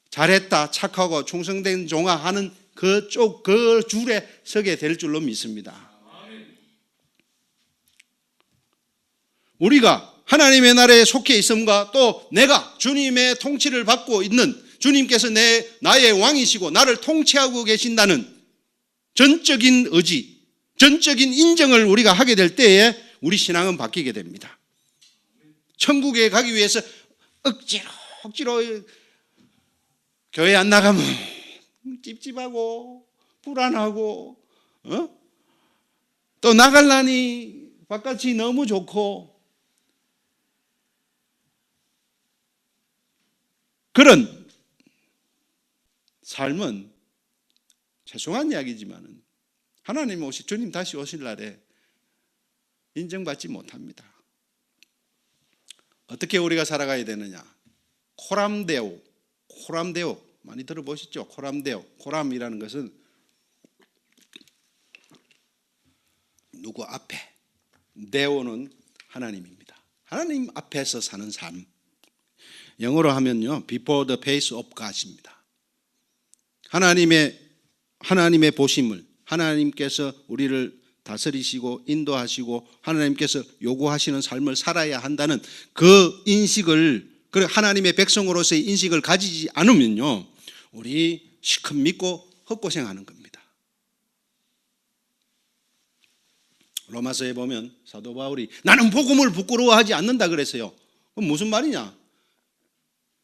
S2: 잘했다, 착하고 충성된 종아 하는 그 줄에 서게 될 줄로 믿습니다. 우리가 하나님의 나라에 속해 있음과 또 내가 주님의 통치를 받고 있는, 주님께서 나의 왕이시고 나를 통치하고 계신다는 전적인 의지, 전적인 인정을 우리가 하게 될 때에 우리 신앙은 바뀌게 됩니다. 천국에 가기 위해서 억지로 교회 안 나가면 찝찝하고 불안하고 또 나갈라니 바깥이 너무 좋고 그런 삶은 죄송한 이야기지만 하나님 주님 다시 오실 날에 인정받지 못합니다. 어떻게 우리가 살아가야 되느냐? 코람데오 많이 들어보셨죠? 코람이라는 것은 누구 앞에, 데오는 하나님입니다. 하나님 앞에서 사는 삶. 영어로 하면요, before the face of God입니다. 하나님의 보심을, 하나님께서 우리를 다스리시고 인도하시고 하나님께서 요구하시는 삶을 살아야 한다는 그 인식을, 그 하나님의 백성으로서의 인식을 가지지 않으면요, 우리 실컷 믿고 헛고생하는 겁니다. 로마서에 보면 사도 바울이 나는 복음을 부끄러워하지 않는다 그랬어요. 그럼 무슨 말이냐?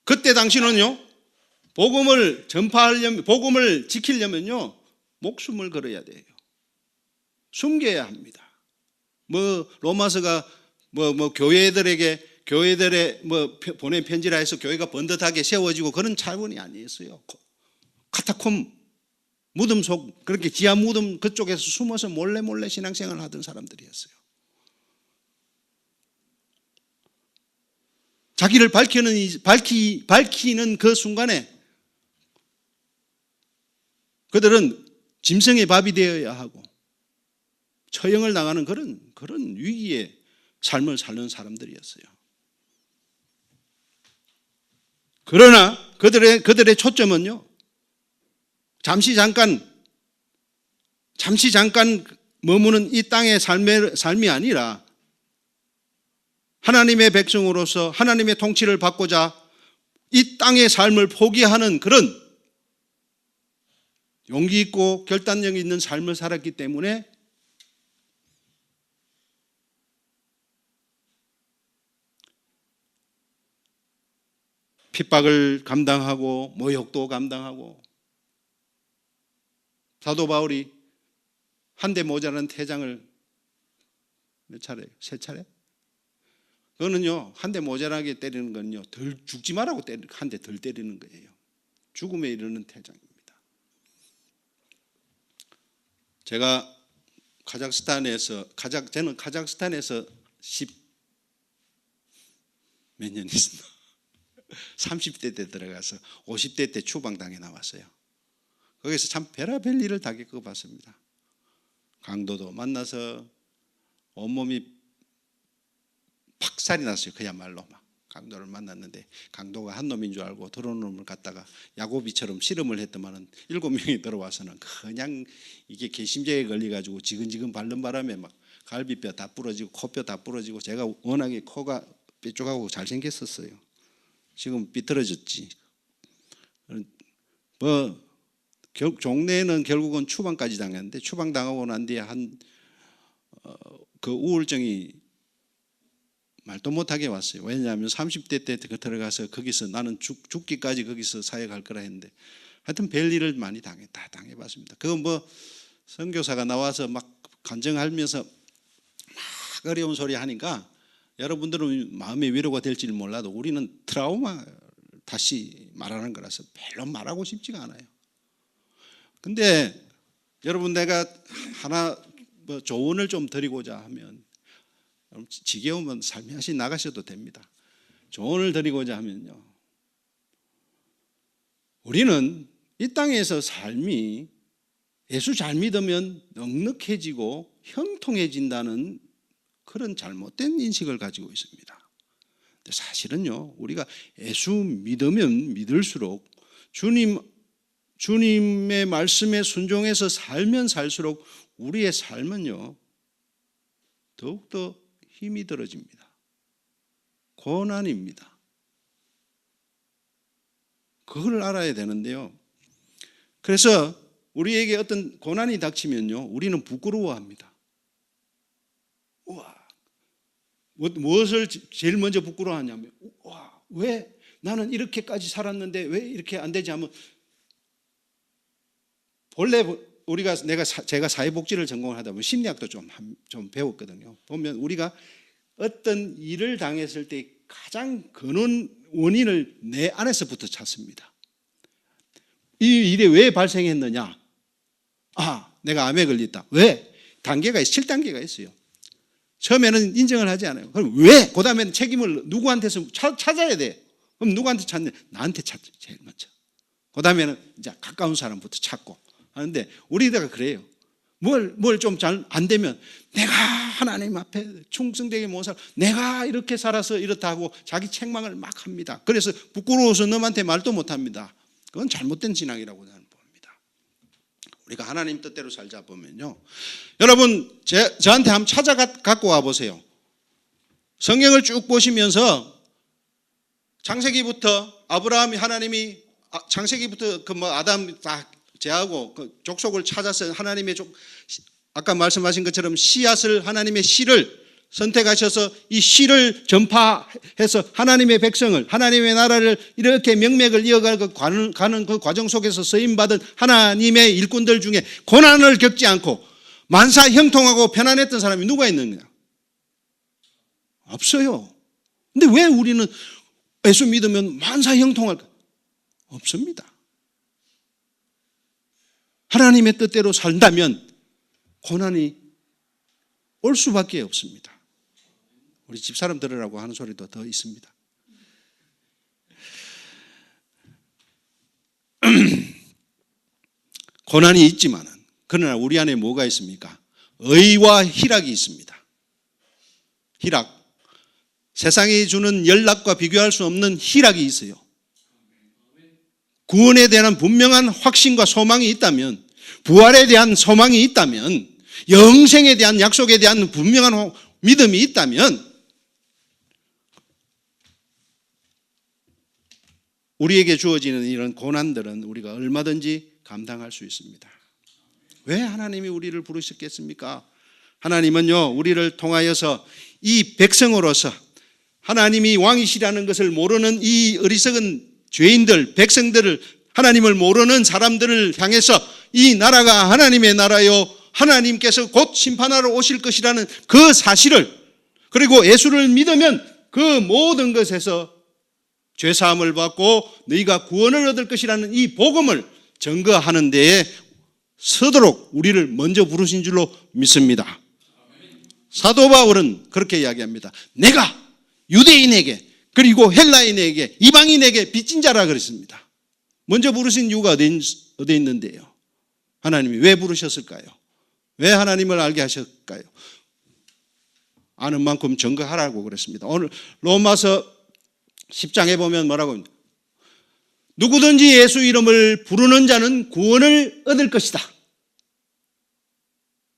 S2: 그때 당시는요, 복음을 전파하려면, 복음을 지키려면요, 목숨을 걸어야 돼요. 숨겨야 합니다. 로마서가 교회들의 보낸 편지라 해서 교회가 번듯하게 세워지고 그런 차원이 아니었어요. 카타콤, 무덤 속, 그렇게 지하 무덤 그쪽에서 숨어서 몰래 신앙생활을 하던 사람들이었어요. 자기를 밝히는 그 순간에 그들은 짐승의 밥이 되어야 하고 처형을 당하는 그런 위기의 삶을 사는 사람들이었어요. 그러나 그들의 초점은요, 잠시 잠깐 머무는 이 땅의 삶이 아니라 하나님의 백성으로서 하나님의 통치를 받고자 이 땅의 삶을 포기하는 그런 용기 있고 결단력 있는 삶을 살았기 때문에 핍박을 감당하고 모욕도 감당하고, 사도 바울이 한 대 모자란 태장을 몇 차례? 3차례? 그거는요, 한 대 모자라게 때리는 건요, 덜 죽지 말라고 한 대 덜 때리는 거예요. 죽음에 이르는 태장입니다. 제가 저는 카자흐스탄에서 10몇 년 있습니다. 30대 때 들어가서 50대 때 추방당해 나왔어요. 거기서 참 별의별 일을 다 겪어봤습니다. 강도도 만나서 온몸이 박살이 났어요. 그야말로 막 강도를 만났는데 강도가 한 놈인 줄 알고 들어온 놈을 갖다가 야고비처럼 실험을 했더만은 7명이 들어와서는 그냥 이게 개심제에 걸려가지고 지근지근 밟는 바람에 막 갈비뼈 다 부러지고 코뼈 다 부러지고, 제가 워낙에 코가 뾰족하고 잘생겼었어요. 지금 삐뚤어졌지. 종래는 결국은 추방까지 당했는데, 추방당하고 난 뒤에 그 우울증이 말도 못하게 왔어요. 왜냐하면 30대 때 들어가서 거기서 나는 죽기까지 거기서 사역할 거라 했는데, 하여튼 별일을 많이 당해봤습니다. 그건 선교사가 나와서 막 간증하면서 막 어려운 소리 하니까 여러분들은 마음의 위로가 될지는 몰라도 우리는 트라우마 다시 말하는 거라서 별로 말하고 싶지가 않아요. 근데 여러분 내가 하나 조언을 좀 드리고자 하면, 지겨우면 삶이 하시 나가셔도 됩니다. 조언을 드리고자 하면요, 우리는 이 땅에서 삶이 예수 잘 믿으면 넉넉해지고 형통해진다는 그런 잘못된 인식을 가지고 있습니다. 근데 사실은요, 우리가 예수 믿으면 믿을수록 주님의 말씀에 순종해서 살면 살수록 우리의 삶은요, 더욱더 힘이 들어집니다. 고난입니다. 그걸 알아야 되는데요. 그래서 우리에게 어떤 고난이 닥치면요, 우리는 부끄러워합니다. 우와, 무엇을 제일 먼저 부끄러워하냐면, 우와, 왜 나는 이렇게까지 살았는데 왜 이렇게 안 되지 하면, 본래 제가 사회복지를 전공을 하다 보면 심리학도 좀 배웠거든요. 보면 우리가 어떤 일을 당했을 때 가장 근원 원인을 내 안에서부터 찾습니다. 이 일이 왜 발생했느냐? 내가 암에 걸렸다. 왜? 단계가 7단계가 있어요. 처음에는 인정을 하지 않아요. 그럼 왜? 그 다음에는 책임을 누구한테서 찾아야 돼. 그럼 누구한테 찾냐? 나한테 찾죠, 제일 먼저. 그 다음에는 이제 가까운 사람부터 찾고 하는데, 우리가 그래요. 뭘 좀 잘 안 되면 내가 하나님 앞에 충성되게 못 살아, 내가 이렇게 살아서 이렇다 하고 자기 책망을 막 합니다. 그래서 부끄러워서 남한테 말도 못 합니다. 그건 잘못된 신앙이라고 저는 봅니다. 우리가 하나님 뜻대로 살자 보면요, 여러분 저한테 한번 갖고 와 보세요. 성경을 쭉 보시면서 창세기부터 아브라함이 하나님이 창세기부터 아담 다 제하고 그 족속을 찾아서 하나님의 아까 말씀하신 것처럼 씨앗을, 하나님의 씨를 선택하셔서 이 씨를 전파해서 하나님의 백성을, 하나님의 나라를 이렇게 명맥을 이어가는 그 과정 속에서 쓰임받은 하나님의 일꾼들 중에 고난을 겪지 않고 만사 형통하고 편안했던 사람이 누가 있느냐? 없어요. 근데 왜 우리는 예수 믿으면 만사 형통할까? 없습니다. 하나님의 뜻대로 산다면 고난이 올 수밖에 없습니다. 우리 집사람 들으라고 하는 소리도 더 있습니다. 고난이 있지만은, 그러나 우리 안에 뭐가 있습니까? 의와 희락이 있습니다. 희락, 세상이 주는 연락과 비교할 수 없는 희락이 있어요. 구원에 대한 분명한 확신과 소망이 있다면, 부활에 대한 소망이 있다면, 영생에 대한 약속에 대한 분명한 믿음이 있다면, 우리에게 주어지는 이런 고난들은 우리가 얼마든지 감당할 수 있습니다. 왜 하나님이 우리를 부르셨겠습니까? 하나님은요, 우리를 통하여서 이 백성으로서 하나님이 왕이시라는 것을 모르는 이 어리석은 죄인들, 백성들을, 하나님을 모르는 사람들을 향해서 이 나라가 하나님의 나라요, 하나님께서 곧 심판하러 오실 것이라는 그 사실을, 그리고 예수를 믿으면 그 모든 것에서 죄사함을 받고 너희가 구원을 얻을 것이라는 이 복음을 증거하는 데에 서도록 우리를 먼저 부르신 줄로 믿습니다. 사도 바울은 그렇게 이야기합니다. 내가 유대인에게 그리고 헬라인에게 이방인에게 빚진 자라 그랬습니다. 먼저 부르신 이유가 어디 있는데요? 하나님이 왜 부르셨을까요? 왜 하나님을 알게 하셨을까요? 아는 만큼 증거하라고 그랬습니다. 오늘 로마서 10장에 보면 뭐라고 합니까? 누구든지 예수 이름을 부르는 자는 구원을 얻을 것이다.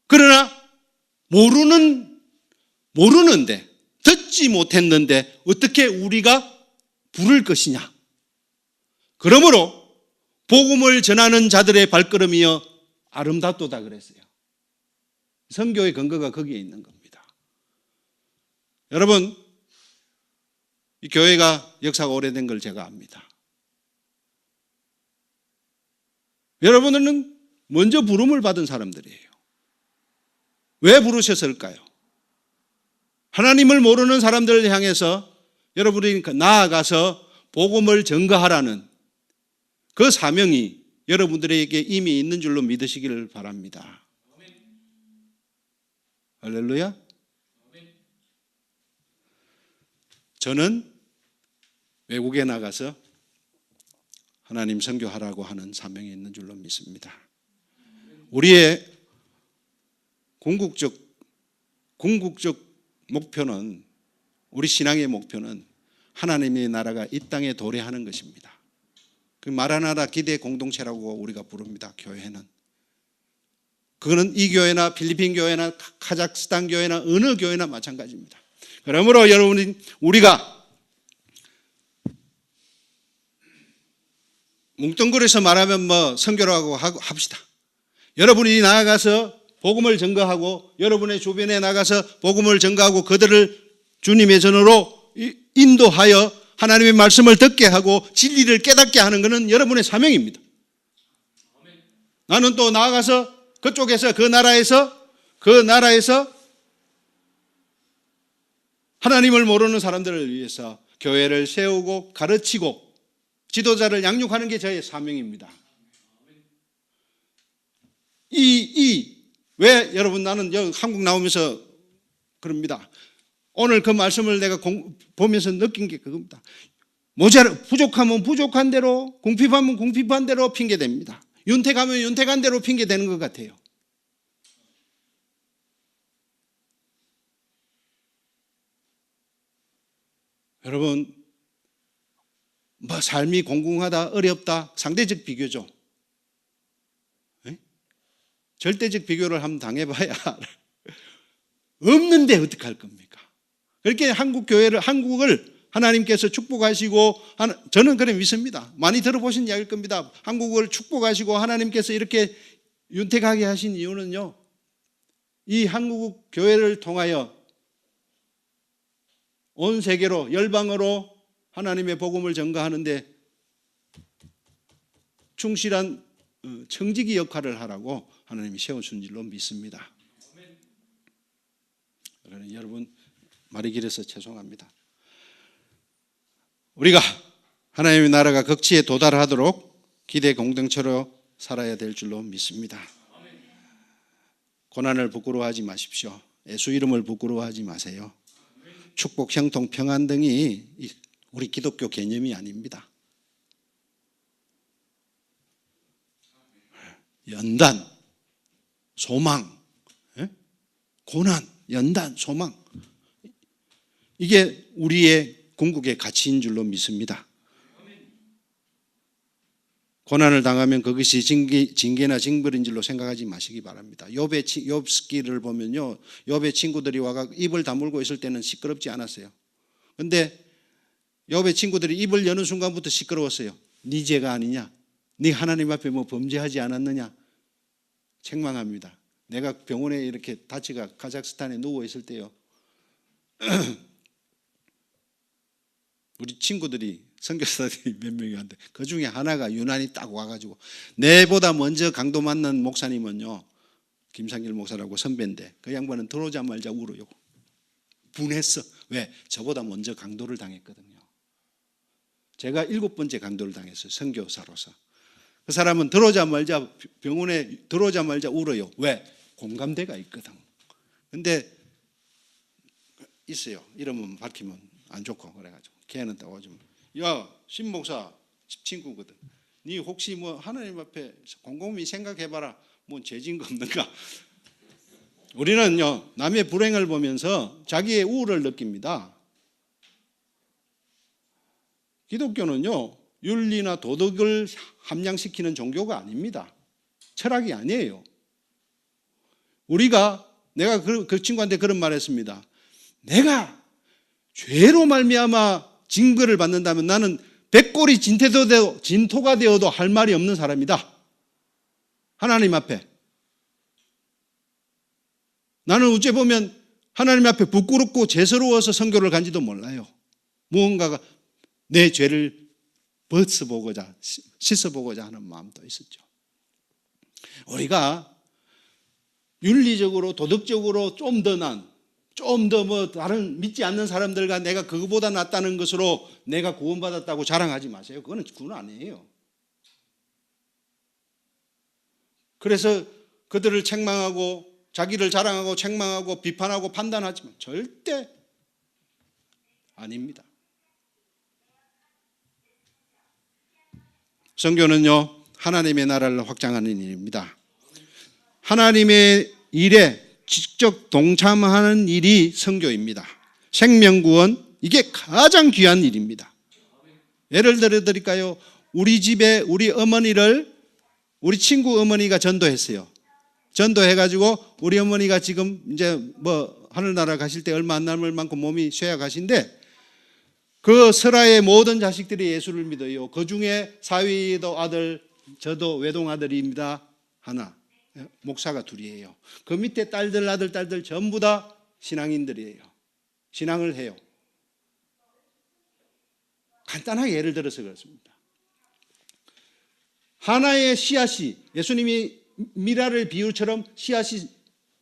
S2: 그러나 모르는데, 듣지 못했는데 어떻게 우리가 부를 것이냐? 그러므로 복음을 전하는 자들의 발걸음이여 아름답도다 그랬어요. 선교의 근거가 거기에 있는 겁니다. 여러분, 이 교회가 역사가 오래된 걸 제가 압니다. 여러분들은 먼저 부름을 받은 사람들이에요. 왜 부르셨을까요? 하나님을 모르는 사람들을 향해서 여러분이 나아가서 복음을 전가하라는 그 사명이 여러분들에게 이미 있는 줄로 믿으시기를 바랍니다. 할렐루야. 저는 외국에 나가서 하나님 선교하라고 하는 사명이 있는 줄로 믿습니다. 우리의 궁극적 목표는, 우리 신앙의 목표는 하나님의 나라가 이 땅에 도래하는 것입니다. 그 마라나다 기대 공동체라고 우리가 부릅니다. 교회는. 그거는 이 교회나 필리핀 교회나 카자흐스탄 교회나 어느 교회나 마찬가지입니다. 그러므로 여러분, 우리가 뭉뚱그려서 말하면 선교라고 합시다. 여러분이 나아가서 복음을 전거하고, 여러분의 주변에 나가서 복음을 전거하고 그들을 주님의 전으로 인도하여 하나님의 말씀을 듣게 하고 진리를 깨닫게 하는 것은 여러분의 사명입니다. 나는 또 나아가서 그쪽에서 그 나라에서 하나님을 모르는 사람들을 위해서 교회를 세우고 가르치고 지도자를 양육하는 게 저의 사명입니다. 왜 여러분, 나는 한국 나오면서 그럽니다. 오늘 그 말씀을 내가 보면서 느낀 게 그겁니다. 부족하면 부족한 대로, 궁핍하면 궁핍한 대로 핑계댑니다. 윤택하면 윤택한 대로 핑계대는 것 같아요. 여러분, 삶이 공공하다, 어렵다, 상대적 비교죠. 절대적 비교를 한번 당해봐야 없는데 어떡할 겁니까? 그렇게 한국을 하나님께서 축복하시고, 저는 그래 믿습니다. 많이 들어보신 이야기일 겁니다. 한국을 축복하시고 하나님께서 이렇게 윤택하게 하신 이유는요, 이 한국 교회를 통하여 온 세계로, 열방으로 하나님의 복음을 전가하는데 충실한 청지기 역할을 하라고 하나님이 세우신 줄로 믿습니다. 여러분, 말이 길어서 죄송합니다. 우리가 하나님의 나라가 극치에 도달하도록 기대 공동체로 살아야 될 줄로 믿습니다. 고난을 부끄러워하지 마십시오. 예수 이름을 부끄러워하지 마세요. 축복, 형통, 평안 등이 우리 기독교 개념이 아닙니다. 연단, 소망, 고난, 연단, 소망, 이게 우리의 궁극의 가치인 줄로 믿습니다. 고난을 당하면 그것이 징계나 징벌인 줄로 생각하지 마시기 바랍니다. 욥기를 보면요, 욥의 친구들이 와가 입을 다물고 있을 때는 시끄럽지 않았어요. 그런데 욥의 친구들이 입을 여는 순간부터 시끄러웠어요. 네 죄가 아니냐, 네 하나님 앞에 범죄하지 않았느냐, 책망합니다. 내가 병원에 이렇게 다치가 카자흐스탄에 누워 있을 때요, 우리 친구들이, 선교사들이 몇 명이 왔는데 그 중에 하나가 유난히 딱 와가지고, 내보다 먼저 강도 맞는 목사님은요, 김상길 목사라고 선배인데 그 양반은 들어오자마자 울어요. 분했어. 왜? 저보다 먼저 강도를 당했거든요. 제가 7번째 강도를 당했어요, 선교사로서. 그 사람은 병원에 들어오자마자 울어요. 왜? 공감대가 있거든. 근데 있어요. 이름은 밝히면 안 좋고 그래가지고 걔는 또 오줌, 야, 신 목사 친구거든. 네 혹시 하나님 앞에 곰곰이 생각해봐라. 죄진 거 없는가? 우리는요, 남의 불행을 보면서 자기의 우울을 느낍니다. 기독교는요, 윤리나 도덕을 함양시키는 종교가 아닙니다. 철학이 아니에요. 내가 그 친구한테 그런 말 했습니다. 내가 죄로 말미암아 징벌을 받는다면 나는 백골이 진토가 되어도 할 말이 없는 사람이다. 하나님 앞에. 나는 어째 보면 하나님 앞에 부끄럽고 죄스러워서 선교를 간지도 몰라요. 무언가가 내 죄를 벗어보고자, 씻어보고자 하는 마음도 있었죠. 우리가 윤리적으로, 도덕적으로 좀 더 다른 믿지 않는 사람들과 내가 그거보다 낫다는 것으로 내가 구원받았다고 자랑하지 마세요. 그건 아니에요. 그래서 그들을 책망하고 자기를 자랑하고 책망하고 비판하고 판단하지만 절대 아닙니다. 선교는요, 하나님의 나라를 확장하는 일입니다. 하나님의 일에 직접 동참하는 일이 선교입니다. 생명구원, 이게 가장 귀한 일입니다. 예를 들어 드릴까요? 우리 집에 우리 어머니를 우리 친구 어머니가 전도했어요. 전도해가지고 우리 어머니가 지금 이제 뭐 하늘나라 가실 때 얼마 안 남을 만큼 몸이 쇠약하신데 그 설아의 모든 자식들이 예수를 믿어요. 그 중에 사위도 아들, 저도 외동아들입니다. 하나. 목사가 둘이에요. 그 밑에 딸들, 아들, 딸들 전부 다 신앙인들이에요. 신앙을 해요. 간단하게 예를 들어서 그렇습니다. 하나의 씨앗이, 예수님이 미라를 비유처럼 씨앗이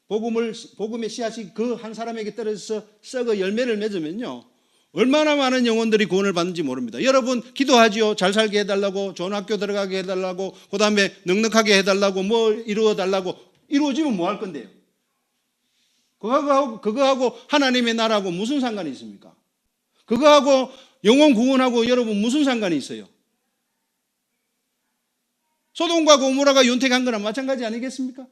S2: 복음의 씨앗이 그 한 사람에게 떨어져서 썩어 열매를 맺으면요, 얼마나 많은 영혼들이 구원을 받는지 모릅니다. 여러분 기도하지요. 잘 살게 해달라고, 좋은 학교 들어가게 해달라고, 그 다음에 넉넉하게 해달라고, 뭐 이루어달라고. 이루어지면 뭐 할 건데요? 그거하고 하나님의 나라하고 무슨 상관이 있습니까? 그거하고 영혼 구원하고 여러분 무슨 상관이 있어요? 소돔과 고모라가 윤택한 거랑 마찬가지 아니겠습니까?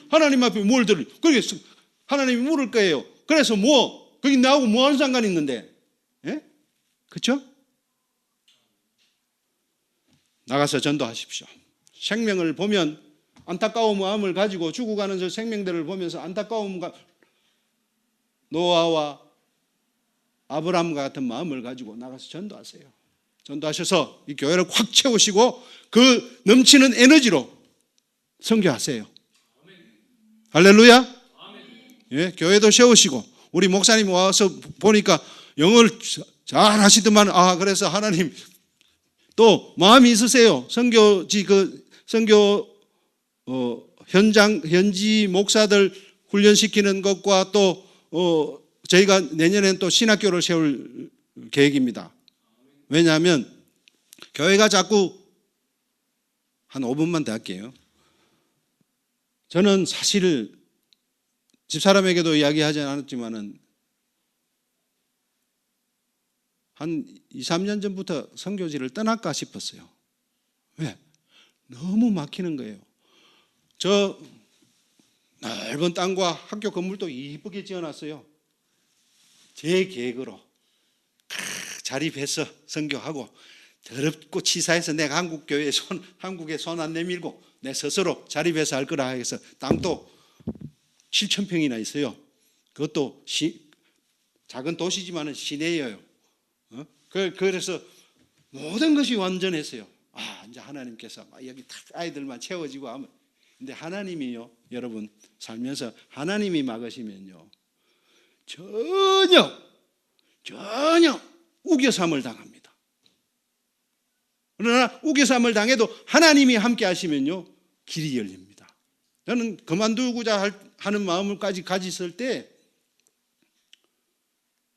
S2: 하나님 앞에 뭘 들을, 그러겠어. 하나님이 물을 거예요. 그래서 거기 나하고 뭐 하는 상관이 있는데? 예? 그렇죠? 나가서 전도하십시오. 생명을 보면 안타까운 마음을 가지고 죽어가는 저 생명들을 보면서 안타까움과 노아와 아브라함과 같은 마음을 가지고 나가서 전도하세요. 전도하셔서 이 교회를 확 채우시고 그 넘치는 에너지로 선교하세요. 할렐루야. 예, 교회도 세우시고 우리 목사님 와서 보니까 영어를 잘 하시더만, 그래서 하나님 또 마음이 있으세요. 선교지 선교 현지 목사들 훈련시키는 것과 또 저희가 내년엔 또 신학교를 세울 계획입니다. 왜냐하면 교회가 자꾸 한 5분만 더 할게요. 저는 사실 집사람에게도 이야기하지 않았지만은 한 2, 3년 전부터 선교지를 떠날까 싶었어요. 왜? 너무 막히는 거예요. 저 넓은 땅과 학교 건물도 이쁘게 지어놨어요. 제 계획으로 자립해서 선교하고 더럽고 치사해서 내가 한국에 손 안 내밀고 내 스스로 자립해서 할 거라 해서 땅도 7,000평이나 있어요. 그것도 작은 도시지만은 시내예요. 그래서 모든 것이 완전했어요. 이제 하나님께서 여기 딱 아이들만 채워지고 하면. 근데 하나님이요, 여러분 살면서 하나님이 막으시면요, 전혀 우겨삼을 당합니다. 그러나 우겨삼을 당해도 하나님이 함께 하시면요, 길이 열립니다. 저는 그만두고자 하는 마음을까지 가졌을 때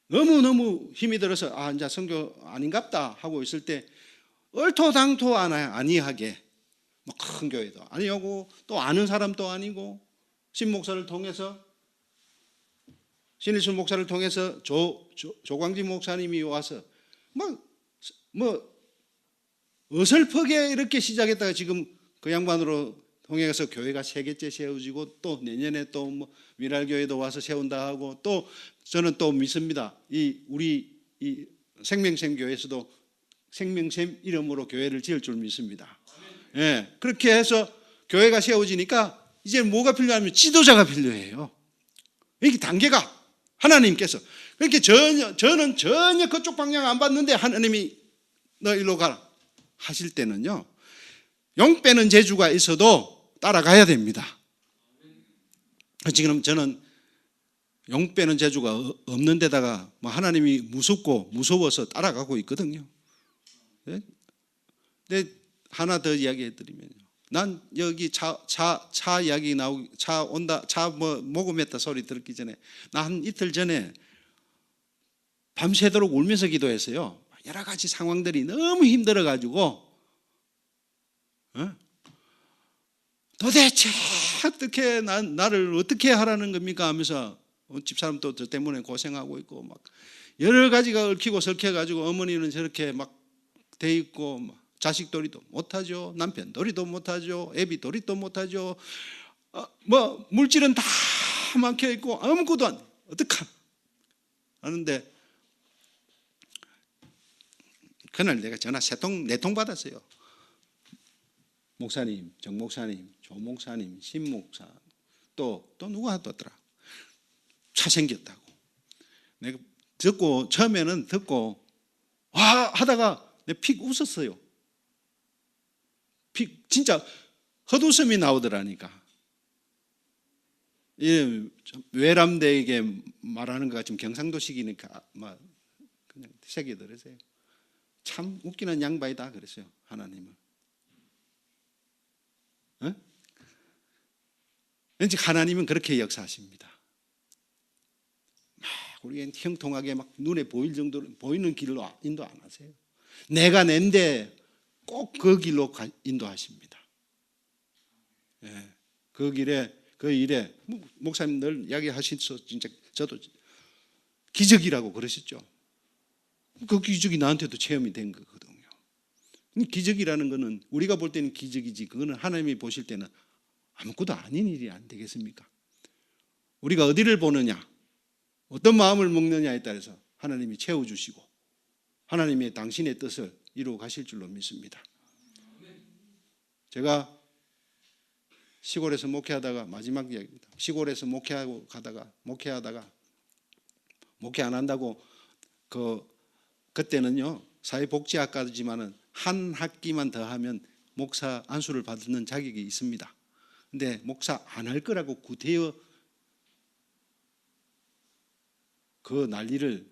S2: 너무너무 힘이 들어서 이제 선교 아닌갑다 하고 있을 때 얼토당토 아니하게 뭐 큰 교회도 아니고 또 아는 사람도 아니고 신목사를 통해서 신일순 목사를 통해서 조광진 목사님이 와서 뭐 어설프게 이렇게 시작했다가 지금 그 양반으로 통해서 교회가 3개째 세워지고 또 내년에 또 뭐 미랄교회도 와서 세운다 하고 또 저는 또 믿습니다. 우리 생명샘 교회에서도 생명샘 이름으로 교회를 지을 줄 믿습니다. 예, 그렇게 해서 교회가 세워지니까 이제 뭐가 필요하면 지도자가 필요해요. 이게 단계가 하나님께서 그렇게 저는 전혀 그쪽 방향 안 봤는데 하나님이 너 일로 가라 하실 때는요, 용 빼는 재주가 있어도 따라가야 됩니다. 지금 저는 용 빼는 재주가 없는 데다가 뭐 하나님이 무서워서 따라가고 있거든요. 근데 하나 더 이야기해 드리면요, 난 여기 차 이야기 차 온다, 모금했다 소리 들었기 전에 나 한 이틀 전에 밤새도록 울면서 기도했어요. 여러 가지 상황들이 너무 힘들어 가지고 도대체 어떻게 나를 어떻게 하라는 겁니까 하면서 집사람도 저 때문에 고생하고 있고 막 여러 가지가 얽히고 설켜가지고 어머니는 저렇게 막 돼 있고 자식돌이도 못하죠. 남편돌이도 못하죠. 애비돌이도 못하죠. 뭐 물질은 다 막혀 있고 아무것도 안 돼. 어떡하 하는데 그날 내가 전화 네 통 받았어요. 목사님, 정 목사님, 조 목사님, 신 목사 또 누가 하더라. 차 생겼다고. 내가 처음에는 듣고 와 하다가 내 픽 웃었어요. 픽 진짜 헛웃음이 나오더라니까. 외람되게 말하는 것 같지만 경상도식이니까 막 그냥 새겨 들으세요. 참 웃기는 양반이다 그랬어요. 하나님은. 어? 왠지 하나님은 그렇게 역사하십니다. 우리는 형통하게 막 눈에 보일 정도로 보이는 길로 인도 안 하세요. 내가 낸데 꼭 그 길로 인도하십니다. 예, 그 길에 그 일에 목사님 늘 이야기하셔서 진짜 저도 기적이라고 그러셨죠. 그 기적이 나한테도 체험이 된 거거든요. 기적이라는 거는 우리가 볼 때는 기적이지 그거는 하나님이 보실 때는 아무것도 아닌 일이 안 되겠습니까? 우리가 어디를 보느냐 어떤 마음을 먹느냐에 따라서 하나님이 채워주시고 하나님의 당신의 뜻을 이루어 가실 줄로 믿습니다. 제가 시골에서 목회하다가 마지막 이야기입니다. 시골에서 목회하다가 목회 안 한다고 그때는요 사회복지학과지만은 한 학기만 더 하면 목사 안수를 받는 자격이 있습니다. 근데 목사 안 할 거라고 구태여 그 난리를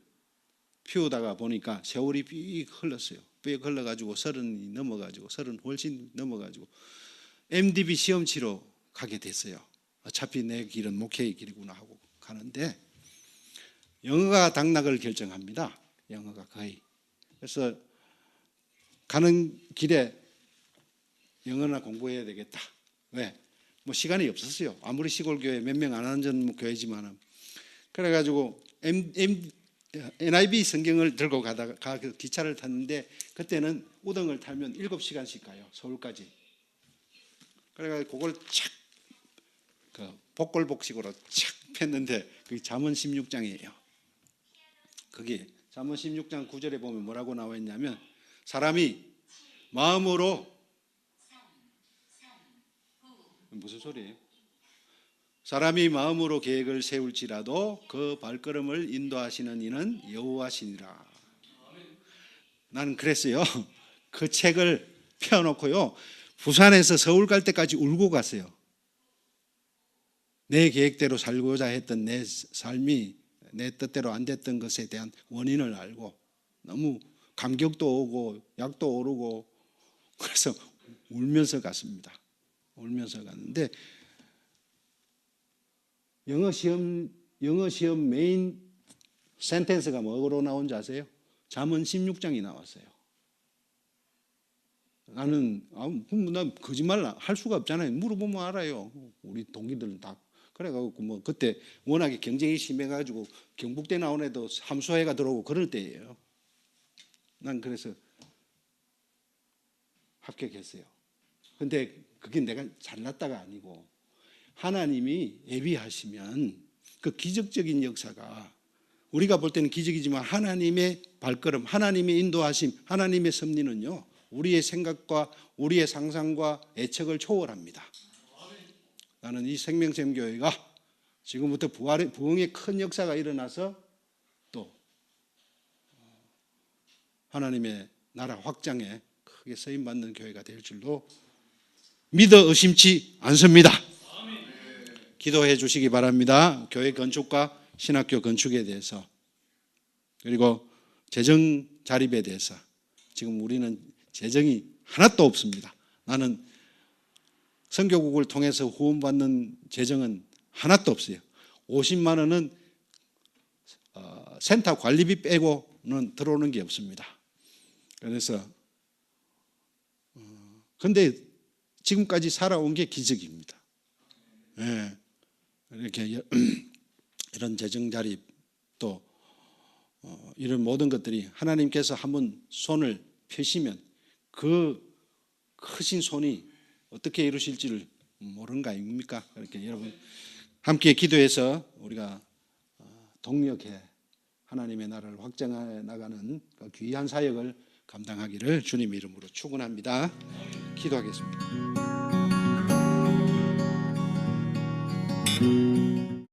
S2: 피우다가 보니까 세월이 삐 흘렀어요. 삐 흘러가지고 30이 넘어가지고 30 훨씬 넘어가지고 MDB 시험 치러 가게 됐어요. 어차피 내 길은 목회의 길이구나 하고 가는데 영어가 당락을 결정합니다. 영어가 거의. 그래서 가는 길에 영어나 공부해야 되겠다. 왜? 뭐 시간이 없었어요. 아무리 시골 교회 몇 명 안 하는 교회지만은 그래가지고 NIV 성경을 들고 가다가 그 기차를 탔는데 그때는 우등을 타면 7시간씩 가요. 서울까지. 그래가지고 그걸 착 복골복식으로 착 폈는데 그게 잠언 16장이에요. 거기 잠언 16장 9절에 보면 뭐라고 나와 있냐면 사람이 마음으로 무슨 소리예요? 사람이 마음으로 계획을 세울지라도 그 발걸음을 인도하시는 이는 여호와시니라. 나는 그랬어요. 그 책을 펴놓고요. 부산에서 서울 갈 때까지 울고 갔어요. 내 계획대로 살고자 했던 내 삶이 내 뜻대로 안 됐던 것에 대한 원인을 알고 너무 감격도 오고 약도 오르고 그래서 울면서 갔습니다. 울면서 갔는데 영어 시험 메인 센텐스가 뭐로 나온지 아세요? 잠언 16장이 나왔어요. 나는 나 거짓말 할 수가 없잖아요. 물어보면 알아요. 우리 동기들은 다 그래가지고 뭐 그때 워낙에 경쟁이 심해가지고 경북대 나온 애도 함수회가 들어오고 그럴 때예요. 난 그래서 합격했어요. 근데 그게 내가 잘났다가 아니고 하나님이 예비하시면 그 기적적인 역사가 우리가 볼 때는 기적이지만 하나님의 발걸음, 하나님의 인도하심, 하나님의 섭리는요 우리의 생각과 우리의 상상과 예측을 초월합니다. 나는 이 생명샘교회가 지금부터 부흥의 큰 역사가 일어나서 또 하나님의 나라 확장에 크게 쓰임받는 교회가 될 줄로 믿어 의심치 않습니다. 기도해 주시기 바랍니다. 교회 건축과 신학교 건축에 대해서 그리고 재정 자립에 대해서 지금 우리는 재정이 하나도 없습니다. 나는 선교국을 통해서 후원받는 재정은 하나도 없어요. 50만 원은 센터 관리비 빼고는 들어오는 게 없습니다. 그래서 근데
S3: 지금까지 살아온 게 기적입니다. 예. 이렇게 이런 재정 자립 또 이런 모든 것들이 하나님께서 한번 손을 펴시면 그 크신 손이 어떻게 이루실지를 모르는 거 아닙니까? 그렇게 여러분 함께 기도해서 우리가 동력해 하나님의 나라를 확장해 나가는 그 귀한 사역을 감당하기를 주님 이름으로 축원합니다. 기도하겠습니다.